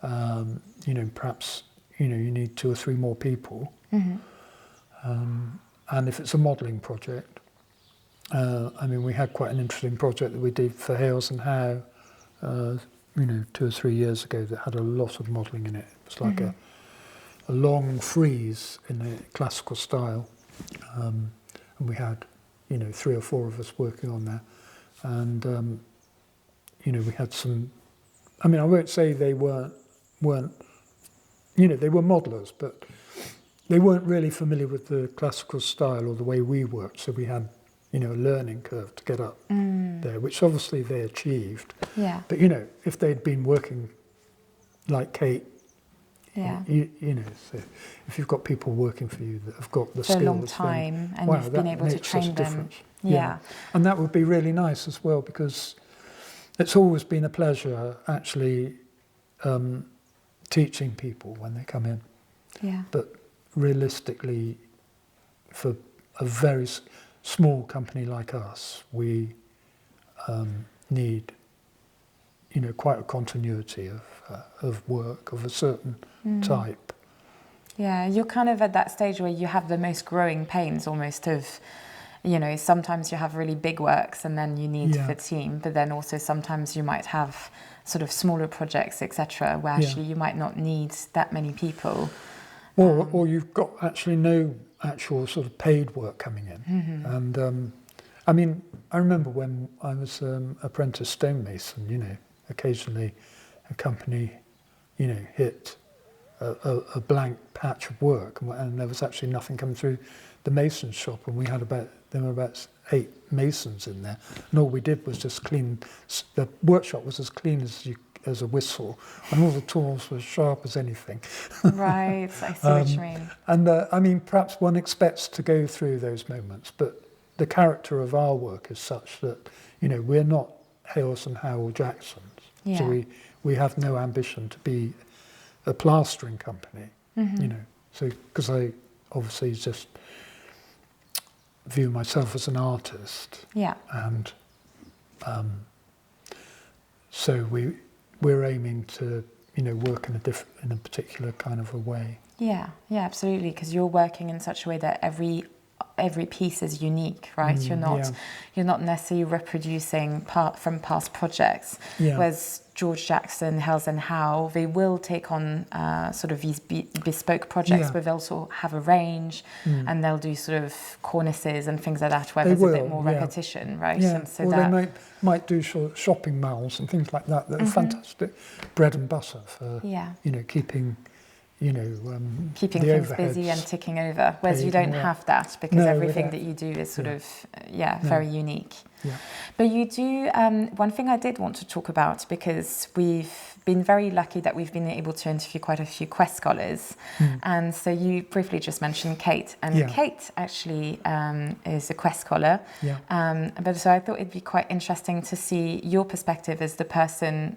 you know, perhaps, you know, you need 2 or 3 more people. And if it's a modelling project, I mean, we had quite an interesting project that we did for Hales and Howe, you know, 2 or 3 years ago, that had a lot of modelling in it. It was like a long frieze in a classical style. And we had, you know, 3 or 4 of us working on that. And, you know, we had some, I mean, I won't say they weren't, you know, they were modellers, but they weren't really familiar with the classical style or the way we worked. So we had, you know, a learning curve to get up there, which obviously they achieved. Yeah. But, you know, if they'd been working like Kate, you know, so if you've got people working for you that have got the skills for a long time, and you've been able to train them. Yeah. And that would be really nice as well, because it's always been a pleasure actually teaching people when they come in. Yeah. But realistically, for a very small company like us, we need, you know, quite a continuity of work of a certain type. Yeah, you're kind of at that stage where you have the most growing pains almost of, you know, sometimes you have really big works and then you need the team, but then also sometimes you might have sort of smaller projects, etc., where actually you might not need that many people. Or you've got actually no actual sort of paid work coming in. And I mean, I remember when I was apprentice stonemason, you know, occasionally a company, you know, hit a blank patch of work, and there was actually nothing coming through the mason's shop, and there were about 8 masons in there, and all we did was just clean. The workshop was as clean as a whistle, and all the tools were as sharp as anything. Right, I see what you mean. And I mean, perhaps one expects to go through those moments, but the character of our work is such that, you know, we're not Hales and Howe or Jacksons. Yeah. So we have no ambition to be a plastering company, you know. So, because I obviously just view myself as an artist. Yeah. And so we're aiming to, you know, work in a particular kind of a way. Yeah, absolutely, because you're working in such a way that every piece is unique, right? You're not necessarily reproducing from past projects. Yeah. Whereas George Jackson, Hales and Howe, they will take on sort of these bespoke projects, but they'll also have a range, and they'll do sort of cornices and things like that, where there's a bit more repetition, right? Yeah. And so they might do shopping malls and things like that. That are fantastic bread and butter for you know, keeping things busy and ticking over, whereas you don't have that, because everything that you do is sort of very unique. Yeah. But you do, one thing I did want to talk about, because we've been very lucky that we've been able to interview quite a few QEST scholars. And so you briefly just mentioned Kate, and Yeah. Kate actually is a QEST scholar. Yeah. But so I thought it'd be quite interesting to see your perspective as the person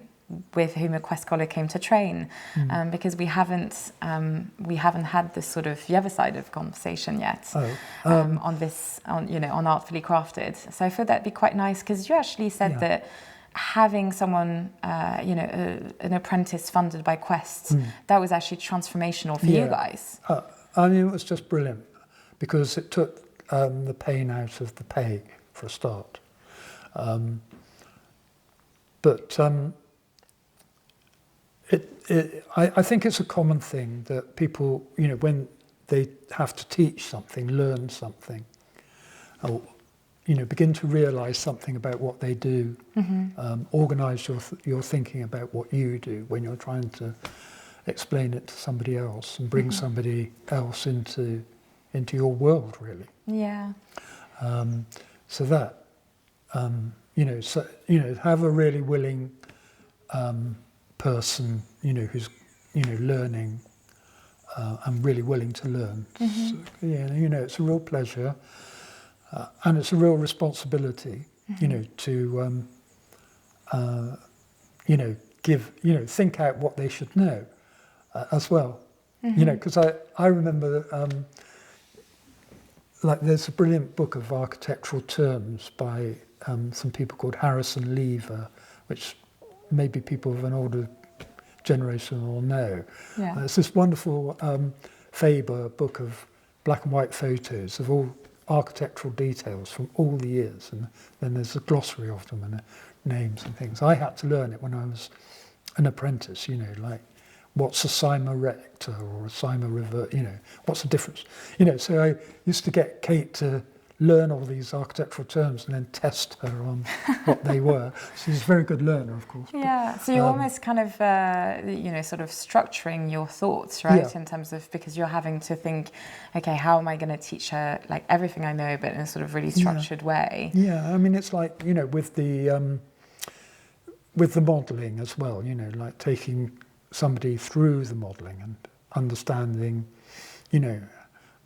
with whom a QEST scholar came to train, because we haven't had this sort of the other side of conversation yet on Artfully Crafted. So I thought that'd be quite nice, because you actually said that having someone, an apprentice funded by QEST, that was actually transformational for you guys. I mean, it was just brilliant, because it took the pain out of the pay for a start. I think it's a common thing that people, when they have to teach something, learn something, or begin to realise something about what they do, organise your thinking about what you do when you're trying to explain it to somebody else and bring somebody else into your world, really. Yeah. So that have a really willing person, who's learning and really willing to learn. So, it's a real pleasure, and it's a real responsibility, to give, think out what they should know as well. Because I remember there's a brilliant book of architectural terms by some people called Harrison Lever, which maybe people of an older generation will know. Yeah. It's this wonderful Faber book of black and white photos of all architectural details from all the years, and then there's a glossary of them and names and things. I had to learn it when I was an apprentice, like what's a cyma recta or a cyma revert, what's the difference? So I used to get Kate to learn all these architectural terms and then test her on what they were. She's a very good learner, of course. Yeah, so you're almost kind of, sort of structuring your thoughts, right? In terms of, because you're having to think, okay, how am I going to teach her like everything I know, but in a sort of really structured way? Yeah, I mean, it's like, with the modelling as well, like taking somebody through the modelling and understanding,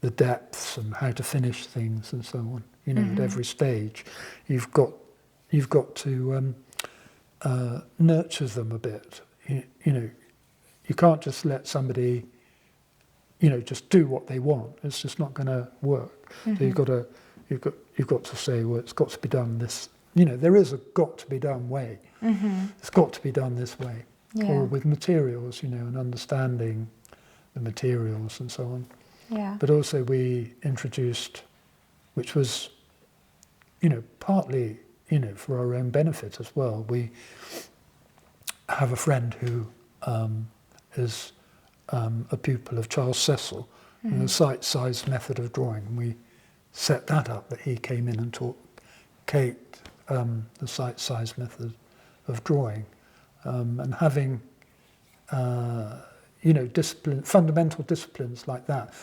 the depths and how to finish things and so on. At every stage, you've got to nurture them a bit. You can't just let somebody, just do what they want. It's just not going to work. So you've got to say, well, it's got to be done this. There is a got to be done way. It's got to be done this way, or with materials, and understanding the materials and so on. Yeah. But also we introduced, which was, partly, for our own benefit as well. We have a friend who is a pupil of Charles Cecil in the site-sized method of drawing. And we set that up, that he came in and taught Kate the site-sized method of drawing. And having fundamental disciplines like that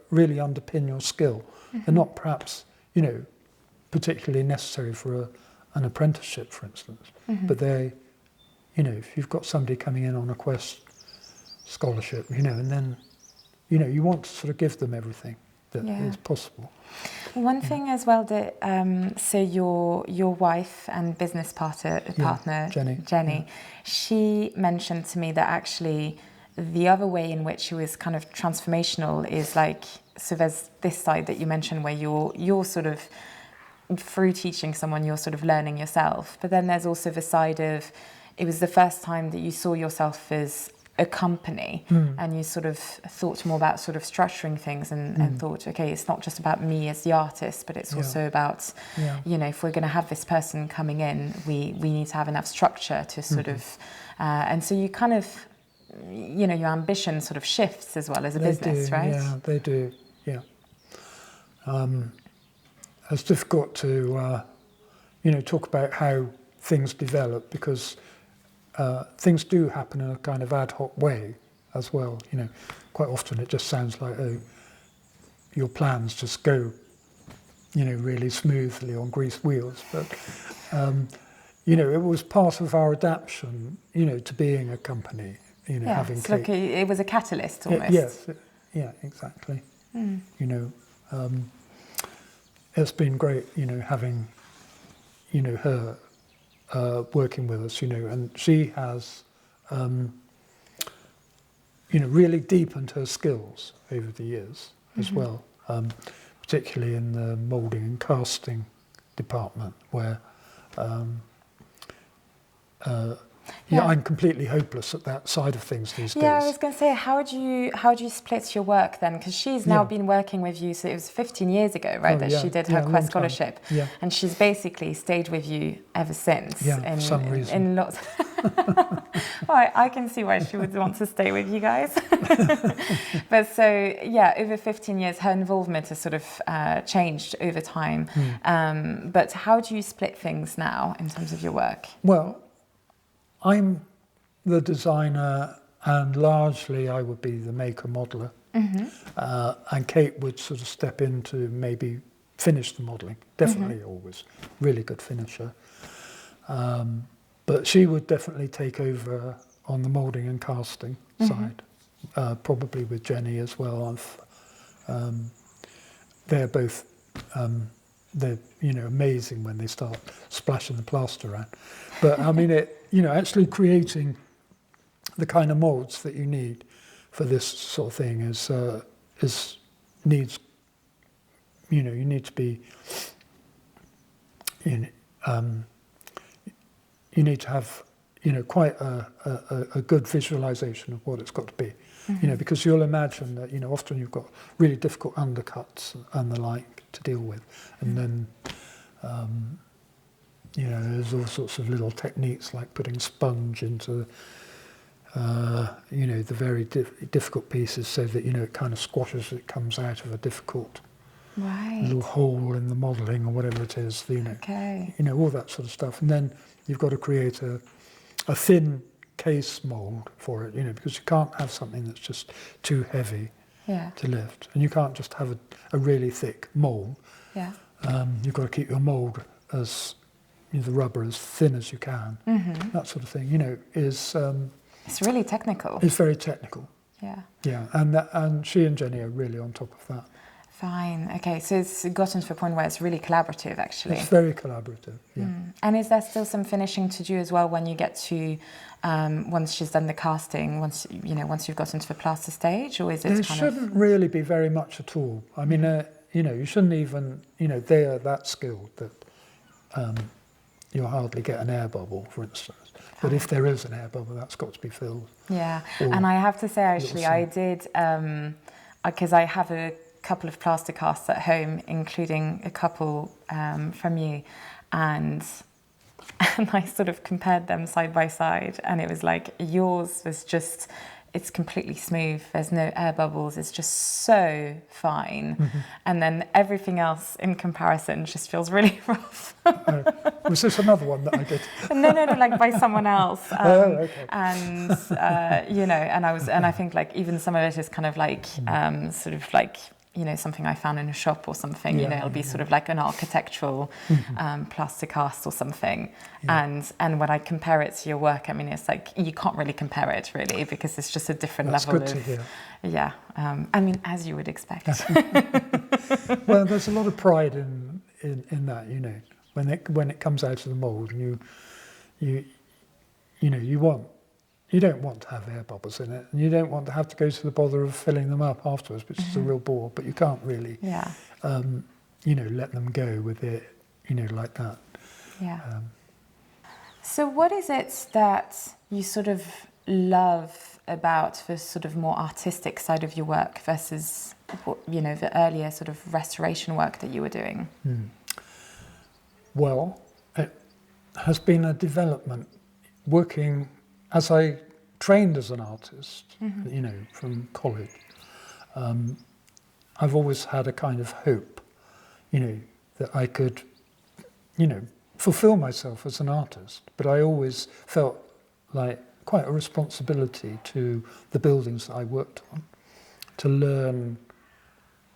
really underpin your skill. They're not perhaps, particularly necessary for an apprenticeship, for instance, but they, if you've got somebody coming in on a QEST scholarship, and then, you want to sort of give them everything that is possible. One thing as well that, so your wife and business partner, Jenny, she mentioned to me that actually the other way in which it was kind of transformational is like, so there's this side that you mentioned where you're sort of, through teaching someone, you're sort of learning yourself. But then there's also the side of, it was the first time that you saw yourself as a company, and you sort of thought more about sort of structuring things and thought, okay, it's not just about me as the artist, but it's also about, if we're going to have this person coming in, we need to have enough structure to sort of, and so you kind of, your ambition sort of shifts as well as a business, right? Yeah, they do, yeah. It's difficult to, talk about how things develop, because things do happen in a kind of ad hoc way as well. Quite often it just sounds like, your plans just go really smoothly on greased wheels. But, it was part of our adaptation, to being a company, having it's like it was a catalyst almost. Yes, exactly. It's been great, having, her working with us, and she has, really deepened her skills over the years as well, particularly in the moulding and casting department, where I'm completely hopeless at that side of things these days. Yeah, I was going to say, how do you split your work then? Because she's now been working with you, so it was 15 years ago, right, that she did her QEST scholarship. Yeah. And she's basically stayed with you ever since. Yeah, for some reason. In lots. Well, I can see why she would want to stay with you guys. But so, over 15 years, her involvement has sort of changed over time. But how do you split things now in terms of your work? Well, I'm the designer, and largely I would be the maker modeller, and Kate would sort of step in to maybe finish the modelling. Definitely always really good finisher, but she would definitely take over on the moulding and casting side, probably with Jenny as well. They're both they're amazing when they start splashing the plaster around. But I mean, actually creating the kind of moulds that you need for this sort of thing needs, you need to be, you need to have, quite a good visualization of what it's got to be, because you'll imagine that, often you've got really difficult undercuts and the like to deal with, and then, there's all sorts of little techniques like putting sponge into, the very difficult pieces so that, it kind of squashes, it comes out of a difficult little hole in the modelling or whatever it is, all that sort of stuff. And then you've got to create a thin case mould for it, because you can't have something that's just too heavy to lift. And you can't just have a really thick mould. You've got to keep your mould as, the rubber as thin as you can. That sort of thing, is... it's really technical. It's very technical. Yeah. Yeah, and she and Jenny are really on top of that. Fine. Okay, so it's gotten to a point where it's really collaborative, actually. It's very collaborative, yeah. And is there still some finishing to do as well when you get to, once she's done the casting, once you've gotten to the plaster stage, or is it There shouldn't really be very much at all. I mean, you shouldn't even, they are that skilled that you'll hardly get an air bubble, for instance. But if there is an air bubble, that's got to be filled. Yeah, and I have to say, actually, I did, because I have a couple of plaster casts at home, including a couple from you, and I sort of compared them side by side, and it was like yours was just, it's completely smooth, there's no air bubbles, it's just so fine, and then everything else in comparison just feels really rough. Was this another one that I did? No, like by someone else. Okay. And and I think like even some of it is kind of like sort of like, something I found in a shop or something, it'll be sort of like an architectural plaster cast or something. And when I compare it to your work, I mean, it's like, you can't really compare it really, because it's just a different level That's good to hear. Yeah. I mean, as you would expect. Well, there's a lot of pride in that, when it comes out of the mould, and you don't want to have air bubbles in it, and you don't want to have to go to the bother of filling them up afterwards, which is a real bore, but you can't really, let them go with it, like that. Yeah. So what is it that you sort of love about the sort of more artistic side of your work versus, the earlier sort of restoration work that you were doing? Well, it has been a development working as I trained as an artist, from college. I've always had a kind of hope, that I could, fulfill myself as an artist. But I always felt like quite a responsibility to the buildings that I worked on, to learn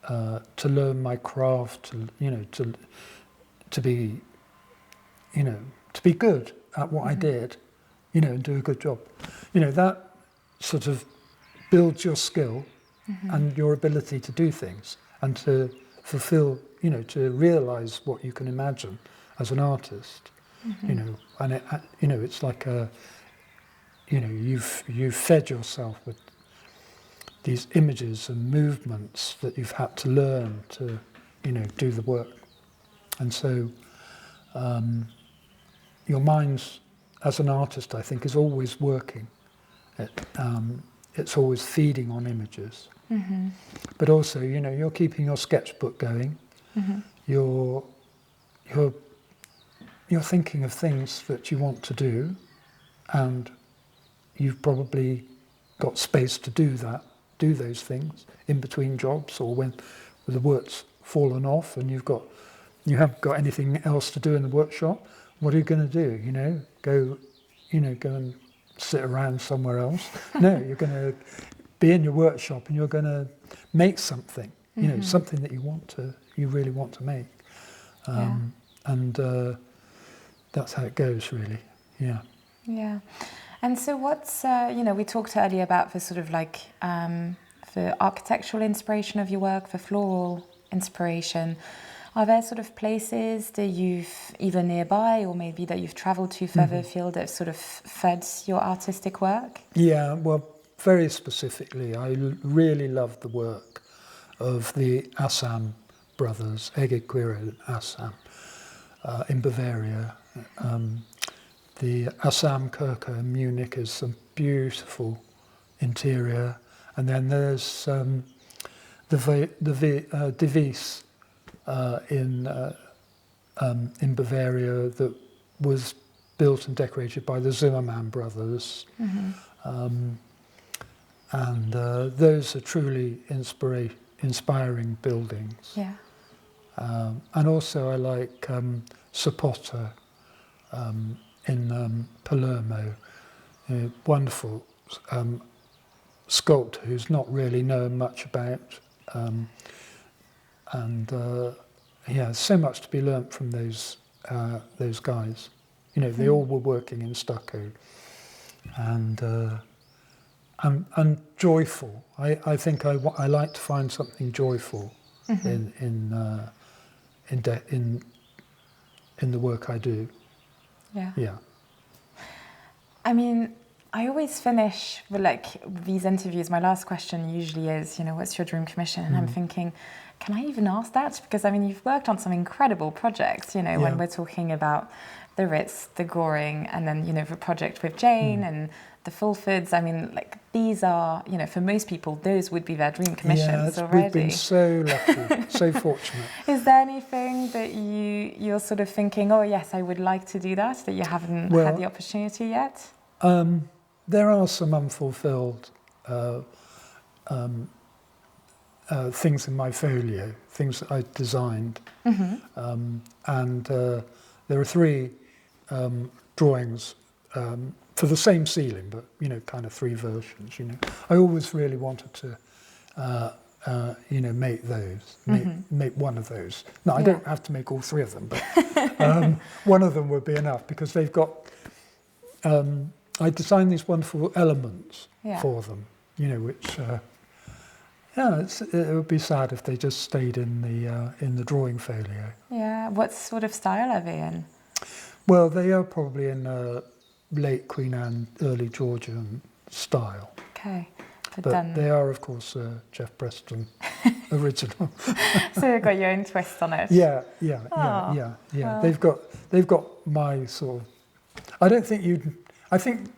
to learn my craft, to be, to be good at what I did, and do a good job. That sort of builds your skill and your ability to do things and to fulfill, to realise what you can imagine as an artist. And it's like you've fed yourself with these images and movements that you've had to learn to, do the work. And so your mind's, as an artist, I think, is always working. It's always feeding on images. But also, you're keeping your sketchbook going. You're thinking of things that you want to do, and you've probably got space to do those things in between jobs, or when the work's fallen off and you haven't got anything else to do in the workshop. What are you going to do? Go and sit around somewhere else? No, you're going to be in your workshop and you're going to make something. Something that you really want to make. And that's how it goes, really. Yeah. Yeah. And so what's, we talked earlier about the sort of like the architectural inspiration of your work, the floral inspiration. Are there sort of places that you've either nearby or maybe that you've travelled to further afield that sort of fed your artistic work? Yeah, well, very specifically, I really love the work of the Assam brothers, Ege Quire and Assam, in Bavaria. The Assam Kirche in Munich is a beautiful interior, and then there's the Device in Bavaria that was built and decorated by the Zimmermann brothers, and those are truly inspiring buildings. Yeah. And also I like Sapota in Palermo, a wonderful sculptor who's not really known much about, and so much to be learnt from those guys. They all were working in stucco, and joyful. I think I like to find something joyful in the work I do. Yeah. Yeah. I mean, I always finish with these interviews. My last question usually is, what's your dream commission? And I'm thinking, can I even ask that? Because you've worked on some incredible projects. When we're talking about the Ritz, the Goring, and then the project with Jane and the Fulfords. These are, for most people, those would be their dream commissions already. We've been so lucky, so fortunate. Is there anything that you're sort of thinking, oh yes, I would like to do that you haven't had the opportunity yet? There are some unfulfilled things in my folio, things that I designed, and there are 3 drawings for the same ceiling, but kind of 3 versions. I always really wanted to, make those, make one of those. Now I don't have to make all 3 of them, but one of them would be enough because they've got. I designed these wonderful elements for them, which. It would be sad if they just stayed in the drawing folio. Yeah. What sort of style are they in? Well, they are probably in late Queen Anne, early Georgian style. Okay. But they are, of course, Geoffrey Preston original. So you've got your own twist on it. Yeah. Well. They've got my sort of. I think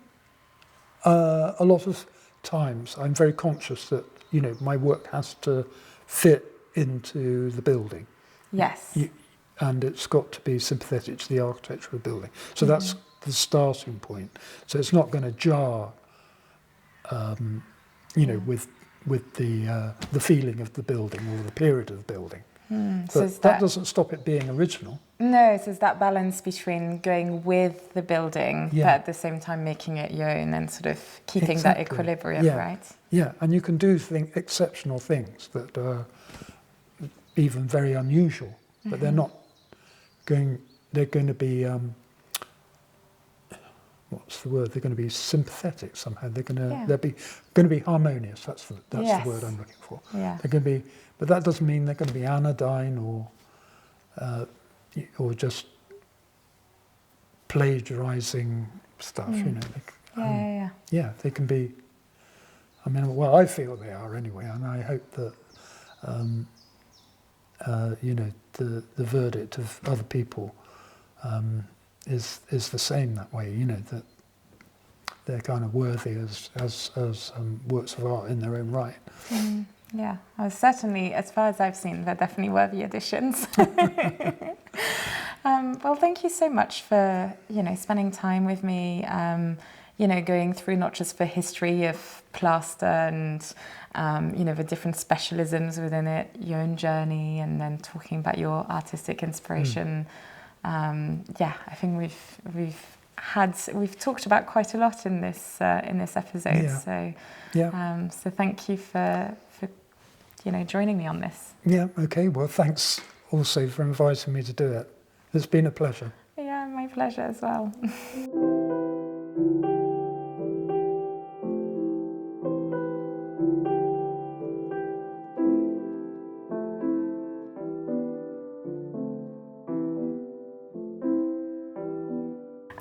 a lot of times I'm very conscious that my work has to fit into the building. Yes. And it's got to be sympathetic to the architecture of the building. So that's the starting point. So it's not going to jar, with the feeling of the building or the period of the building. So that doesn't stop it being original. No, so it's that balance between going with the building, but at the same time making it your own and sort of keeping that equilibrium, right? Yeah, and you can do exceptional things that even very unusual, but they're not going. They're going to be what's the word? They're going to be sympathetic somehow. They're going to be harmonious. That's the word I'm looking for. Yeah. They're going to be, but that doesn't mean they're going to be anodyne or just plagiarizing stuff. You know. Yeah, they can be. I mean, well, I feel they are anyway, and I hope that you know, the verdict of other people is the same that way. You know, that they're kind of worthy as works of art in their own right. Yeah, certainly, as far as I've seen, they're definitely worthy additions. Well, thank you so much for, you know, spending time with me, you know, going through not just the history of plaster and, you know, the different specialisms within it, your own journey, and then talking about your artistic inspiration. Yeah, I think we've talked about quite a lot in this episode. Yeah. So thank you for you know, joining me on this. Yeah. Okay. Well, thanks also for inviting me to do it. It's been a pleasure. Yeah, my pleasure as well.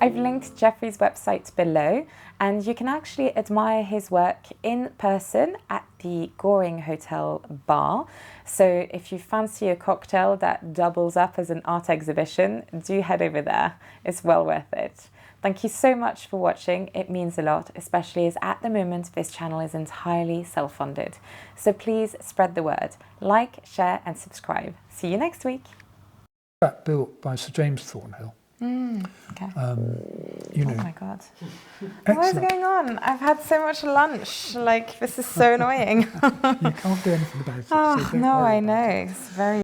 I've linked Geoffrey's website below, and you can actually admire his work in person at the Goring Hotel bar. So if you fancy a cocktail that doubles up as an art exhibition, do head over there. It's well worth it. Thank you so much for watching. It means a lot, especially as at the moment this channel is entirely self-funded. So please spread the word. Like, share and subscribe. See you next week. That built by Sir James Thornhill. Okay. You know. Oh my God. What is going on? I've had so much lunch. Like, this is so annoying. You can't do anything about it. Oh, So don't no, worry I about know. it. It's very